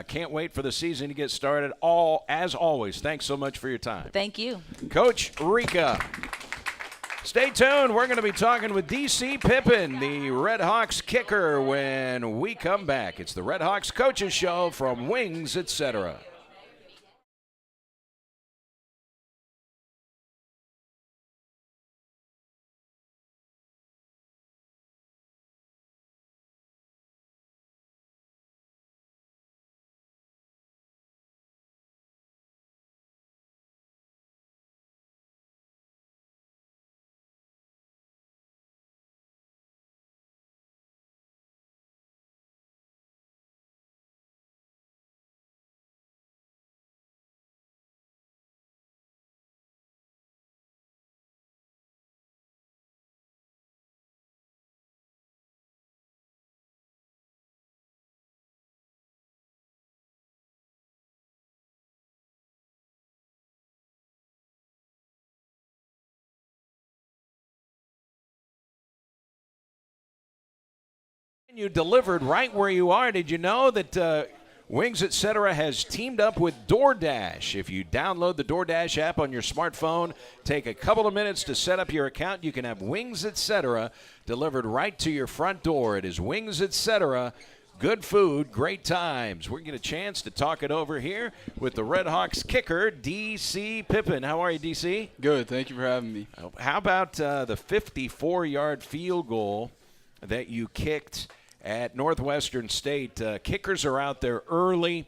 Can't wait for the season to get started. As always, thanks so much for your time. Thank you. Coach Rika. Stay tuned. We're going to be talking with D.C. Pippen, the Red Hawks kicker, when we come back. It's the Red Hawks Coaches Show from Wings, etc. You delivered right where you are. Did you know that Wings Etc. has teamed up with DoorDash? If you download the DoorDash app on your smartphone, take a couple of minutes to set up your account, you can have Wings Etc. delivered right to your front door. It is Wings Etc. Good food, great times. We're going to get a chance to talk it over here with the Red Hawks kicker, D.C. Pippen. How are you, D.C.? Good. Thank you for having me. How about the 54-yard field goal that you kicked at Northwestern State? Kickers are out there early.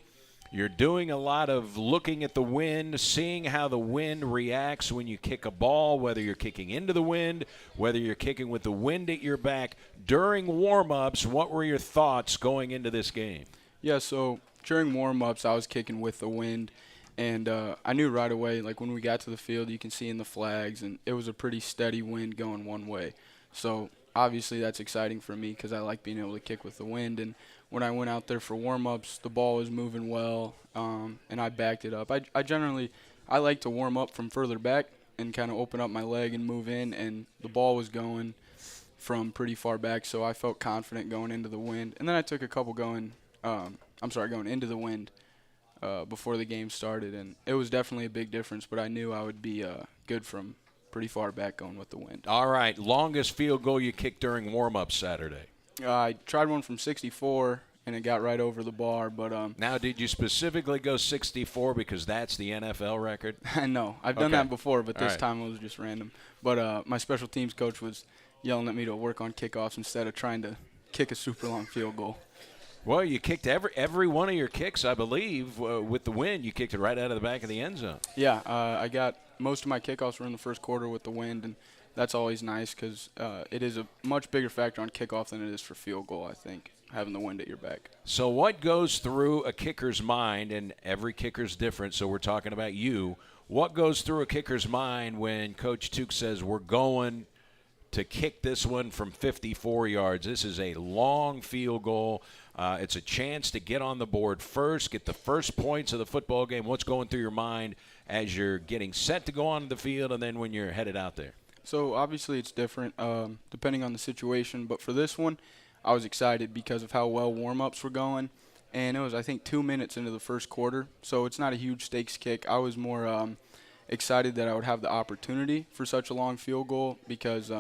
You're doing a lot of looking at the wind, seeing how the wind reacts when you kick a ball, whether you're kicking into the wind, whether you're kicking with the wind at your back. During warm-ups, what were your thoughts going into this game? Yeah, so during warm-ups, I was kicking with the wind, and I knew right away, like when we got to the field, you can see in the flags, and it was a pretty steady wind going one way. So obviously that's exciting for me because I like being able to kick with the wind. And when I went out there for warm-ups, the ball was moving well, and I backed it up. I like to warm up from further back and kind of open up my leg and move in, and the ball was going from pretty far back, so I felt confident going into the wind. And then I took a couple going into the wind before the game started, and it was definitely a big difference, but I knew I would be good from pretty far back going with the wind. All right, longest field goal you kicked during warm-up Saturday? I tried one from 64, and it got right over the bar. But Now, did you specifically go 64 because that's the NFL record? I know. I've done that before, but this right. time it was just random. But my special teams coach was yelling at me to work on kickoffs instead of trying to kick a super long field goal. Well, you kicked every one of your kicks, I believe, with the wind. You kicked it right out of the back of the end zone. Yeah, I got most of my kickoffs were in the first quarter with the wind, and that's always nice because it is a much bigger factor on kickoff than it is for field goal, I think, having the wind at your back. So what goes through a kicker's mind, and every kicker's different, so we're talking about you, what goes through a kicker's mind when Coach Tuke says we're going to kick this one from 54 yards? This is a long field goal. It's a chance to get on the board first, get the first points of the football game. What's going through your mind as you're getting set to go onto the field and then when you're headed out there? So obviously it's different depending on the situation, but for this one, I was excited because of how well warm-ups were going, and it was, I think, 2 minutes into the first quarter, so it's not a huge stakes kick. I was more excited that I would have the opportunity for such a long field goal because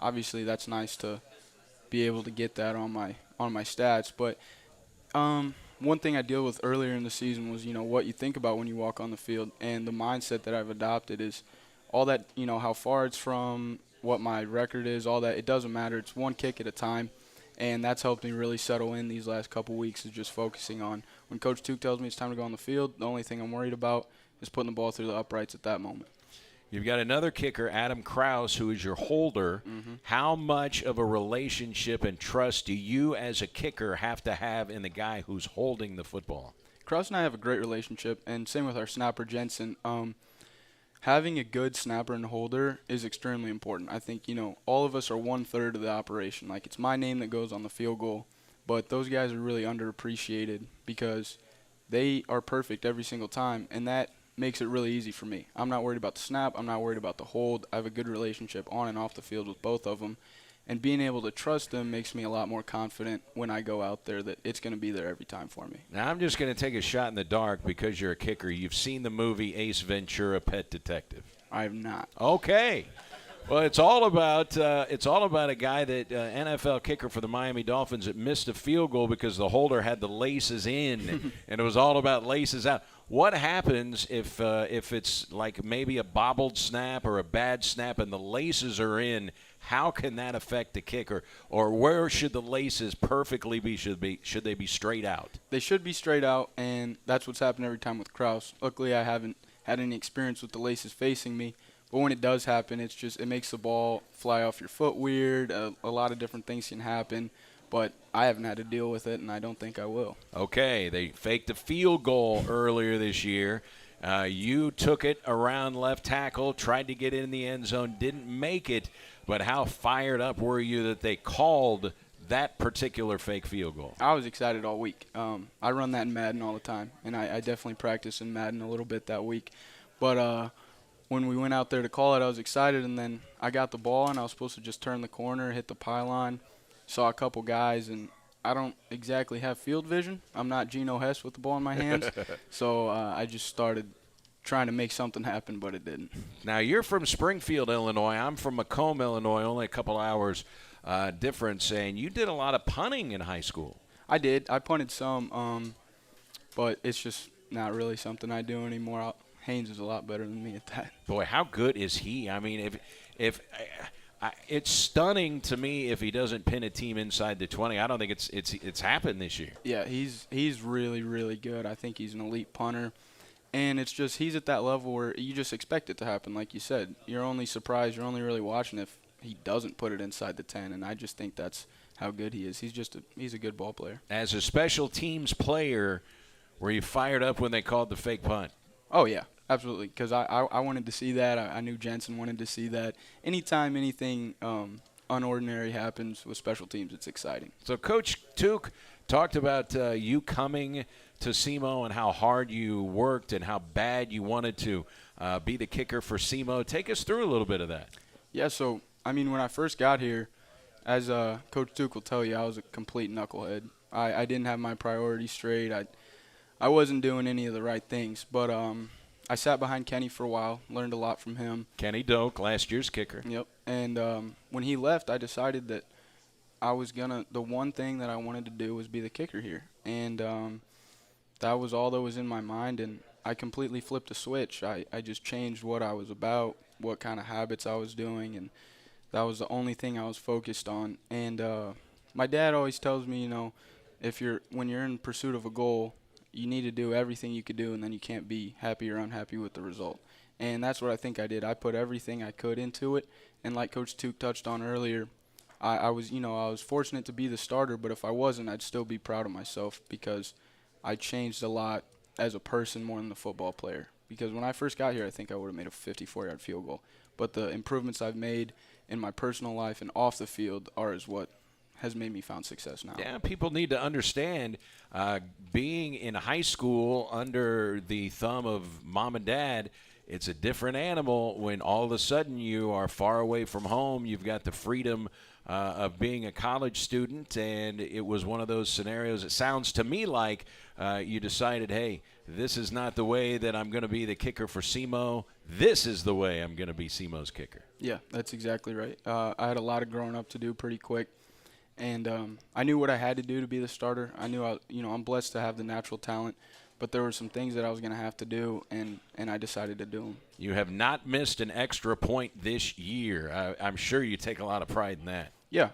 obviously that's nice to be able to get that on my stats. But one thing I dealt with earlier in the season was, what you think about when you walk on the field, and the mindset that I've adopted is all that, how far it's from, what my record is, all that, it doesn't matter. It's one kick at a time, and that's helped me really settle in these last couple weeks is just focusing on when Coach Tuke tells me it's time to go on the field, the only thing I'm worried about is putting the ball through the uprights at that moment. You've got another kicker, Adam Krause, who is your holder. Mm-hmm. How much of a relationship and trust do you as a kicker have to have in the guy who's holding the football? Kraus and I have a great relationship, and same with our snapper, Jensen. Having a good snapper and holder is extremely important. I think, all of us are 1/3 of the operation. Like, it's my name that goes on the field goal, but those guys are really underappreciated because they are perfect every single time, and that makes it really easy for me. I'm not worried about the snap. I'm not worried about the hold. I have a good relationship on and off the field with both of them, and being able to trust them makes me a lot more confident when I go out there that it's going to be there every time for me. Now, I'm just going to take a shot in the dark because you're a kicker. You've seen the movie Ace Ventura, Pet Detective. I have not. Okay. Well, it's all about a guy that NFL kicker for the Miami Dolphins that missed a field goal because the holder had the laces in, and it was all about laces out. What happens if it's like maybe a bobbled snap or a bad snap and the laces are in? How can that affect the kicker, or where should the laces perfectly be? Should they be straight out? They should be straight out, and that's what's happened every time with Kraus. Luckily, I haven't had any experience with the laces facing me. But when it does happen, it makes the ball fly off your foot weird. A lot of different things can happen, but I haven't had to deal with it, and I don't think I will. Okay, they faked a field goal earlier this year. You took it around left tackle, tried to get in the end zone, didn't make it, but how fired up were you that they called that particular fake field goal? I was excited all week. I run that in Madden all the time, and I definitely practiced in Madden a little bit that week. But when we went out there to call it, I was excited, and then I got the ball, and I was supposed to just turn the corner, hit the pylon, saw a couple guys, and I don't exactly have field vision. I'm not Geno Hess with the ball in my hands, so I just started trying to make something happen, but it didn't. Now, you're from Springfield, Illinois. I'm from Macomb, Illinois, only a couple hours difference, and you did a lot of punting in high school. I did. I punted some, but it's just not really something I do anymore. Haynes is a lot better than me at that. Boy, how good is he? I mean, if it's stunning to me if he doesn't pin a team inside the 20. I don't think it's happened this year. Yeah, he's really, really good. I think he's an elite punter. And it's just he's at that level where you just expect it to happen. Like you said, you're only surprised, you're only really watching if he doesn't put it inside the 10. And I just think that's how good he is. He's a good ball player. As a special teams player, were you fired up when they called the fake punt? Oh, yeah, absolutely, because I wanted to see that. I knew Jensen wanted to see that. Anytime anything unordinary happens with special teams, it's exciting. So Coach Tuke talked about you coming to SEMO and how hard you worked and how bad you wanted to be the kicker for SEMO. Take us through a little bit of that. Yeah, so, I mean, when I first got here, as Coach Tuke will tell you, I was a complete knucklehead. I didn't have my priorities straight. I wasn't doing any of the right things, but I sat behind Kenny for a while, learned a lot from him. Kenny Doak, last year's kicker. Yep. And when he left, I decided that the one thing that I wanted to do was be the kicker here. And that was all that was in my mind, and I completely flipped a switch. I just changed what I was about, what kind of habits I was doing, and that was the only thing I was focused on. And my dad always tells me, when you're in pursuit of a goal, you need to do everything you could do, and then you can't be happy or unhappy with the result. And that's what I think I did. I put everything I could into it, and like Coach Tuke touched on earlier, I was fortunate to be the starter, but if I wasn't, I'd still be proud of myself because I changed a lot as a person more than the football player. Because when I first got here, I think I would have made a 54-yard field goal. But the improvements I've made in my personal life and off the field are what has made me found success now. Yeah, people need to understand being in high school under the thumb of mom and dad, it's a different animal when all of a sudden you are far away from home. You've got the freedom of being a college student, and it was one of those scenarios. It sounds to me like you decided, hey, this is not the way that I'm going to be the kicker for SEMO. This is the way I'm going to be SEMO's kicker. Yeah, that's exactly right. I had a lot of growing up to do pretty quick. And I knew what I had to do to be the starter. I knew, I'm blessed to have the natural talent, but there were some things that I was going to have to do, and I decided to do them. You have not missed an extra point this year. I'm sure you take a lot of pride in that. Yeah,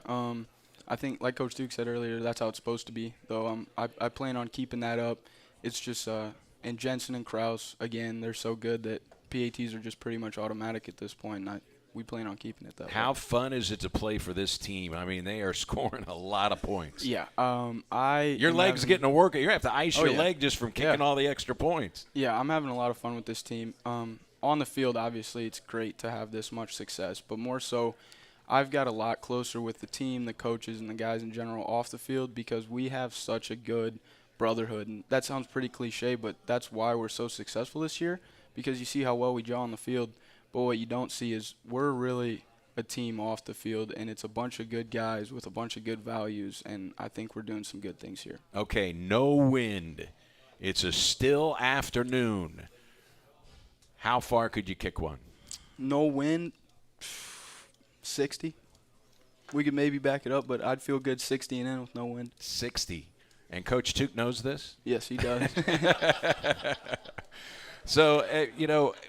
I think, like Coach Duke said earlier, that's how it's supposed to be. Though I plan on keeping that up. It's just, and Jensen and Kraus, again, they're so good that PATs are just pretty much automatic at this point, and I we plan on keeping it that way. How fun is it to play for this team? I mean, they are scoring a lot of points. Yeah. Your leg's getting a workout. You're going to have to ice your yeah. leg just from kicking all the extra points. Yeah, I'm having a lot of fun with this team. On the field, obviously, it's great to have this much success, but more so, I've got a lot closer with the team, the coaches, and the guys in general off the field because we have such a good brotherhood. And that sounds pretty cliche, but that's why we're so successful this year, because you see how well we gel on the field. But what you don't see is we're really a team off the field, and it's a bunch of good guys with a bunch of good values, and I think we're doing some good things here. Okay, no wind. It's a still afternoon. How far could you kick one? No wind, 60. We could maybe back it up, but I'd feel good 60 and in with no wind. 60. And Coach Took knows this? Yes, he does. So,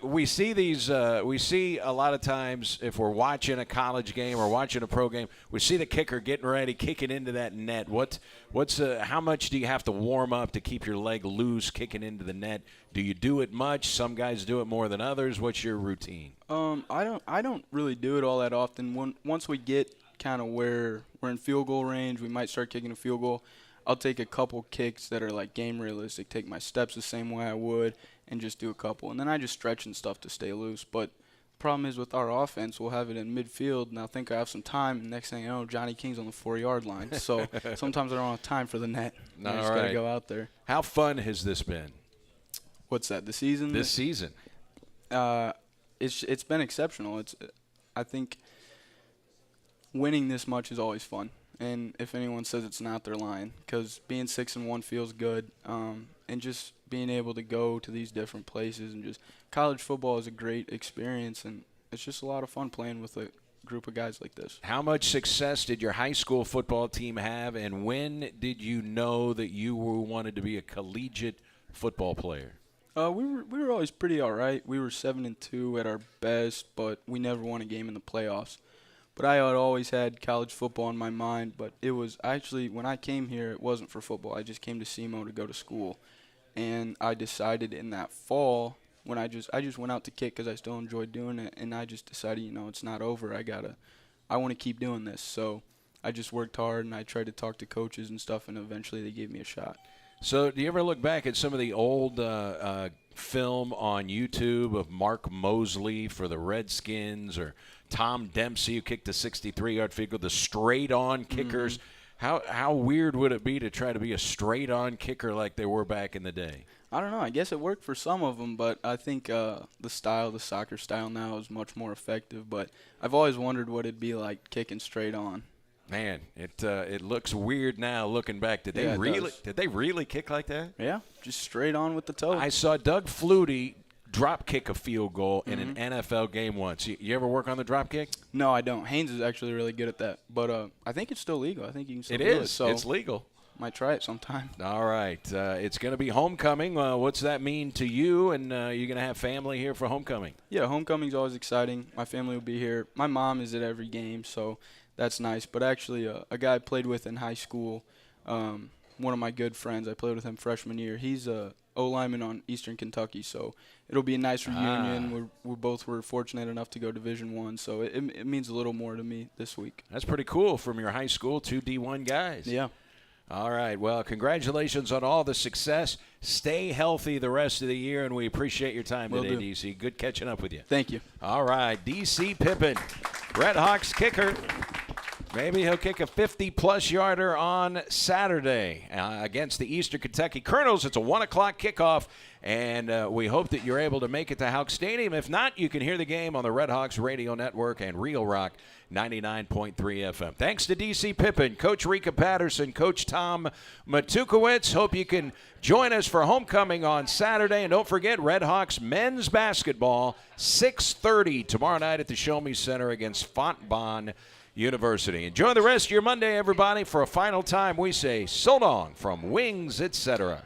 we see these. We see a lot of times if we're watching a college game or watching a pro game, we see the kicker getting ready, kicking into that net. How much do you have to warm up to keep your leg loose, kicking into the net? Do you do it much? Some guys do it more than others. What's your routine? I don't really do it all that often. Once we get kind of where we're in field goal range, we might start kicking a field goal. I'll take a couple kicks that are like game realistic, take my steps the same way I would, and just do a couple. And then I just stretch and stuff to stay loose. But the problem is with our offense, we'll have it in midfield, and I think I have some time. And next thing you know, Johnny King's on the 4-yard line. So sometimes I don't have time for the net. I just got to go out there. How fun has this been? What's that, the season? This season. It's been exceptional. I think winning this much is always fun. And if anyone says it's not, they're lying. Because being 6-1 feels good, and just being able to go to these different places and just college football is a great experience, and it's just a lot of fun playing with a group of guys like this. How much success did your high school football team have, and when did you know that you wanted to be a collegiate football player? We were always pretty all right. We were 7-2 at our best, but we never won a game in the playoffs. But I had always had college football in my mind, but it was actually, when I came here, it wasn't for football. I just came to SEMO to go to school. And I decided in that fall, when I just went out to kick because I still enjoyed doing it, and I just decided, it's not over. I want to keep doing this. So I just worked hard, and I tried to talk to coaches and stuff, and eventually they gave me a shot. So do you ever look back at some of the old film on YouTube of Mark Mosley for the Redskins or Tom Dempsey who kicked the 63-yard field goal, the straight-on kickers? How weird would it be to try to be a straight-on kicker like they were back in the day? I don't know. I guess it worked for some of them, but I think the soccer style now is much more effective. But I've always wondered what it'd be like kicking straight on. Man, it looks weird now looking back. Did they really kick like that? Yeah, just straight on with the toe. I saw Doug Flutie drop kick a field goal in an NFL game once. You ever work on the drop kick? No, I don't. Haynes is actually really good at that, but I think it's still legal. I think you can still do it. It is. So it's legal. Might try it sometime. All right. It's going to be homecoming. What's that mean to you? And you're going to have family here for homecoming? Yeah, homecoming's always exciting. My family will be here. My mom is at every game, so that's nice. But actually, a guy I played with in high school, one of my good friends, I played with him freshman year. He's a O-lineman on Eastern Kentucky, so it'll be a nice reunion. We both were fortunate enough to go Division I, so it means a little more to me this week. That's pretty cool from your high school, 2 D1 guys. Yeah. All right. Well, congratulations on all the success. Stay healthy the rest of the year, and we appreciate your time today, D.C. Good catching up with you. Thank you. All right. D.C. Pippen, Red Hawks kicker. Maybe he'll kick a 50-plus yarder on Saturday against the Eastern Kentucky Colonels. It's a 1 o'clock kickoff, and we hope that you're able to make it to Houck Stadium. If not, you can hear the game on the Red Hawks Radio Network and Real Rock 99.3 FM. Thanks to D.C. Pippen, Coach Rika Patterson, Coach Tom Matukowicz. Hope you can join us for homecoming on Saturday. And don't forget, Red Hawks men's basketball, 6:30 tomorrow night at the Show Me Center against Fontbonne University. Enjoy the rest of your Monday, everybody. For a final time, we say so long from Wings, etc.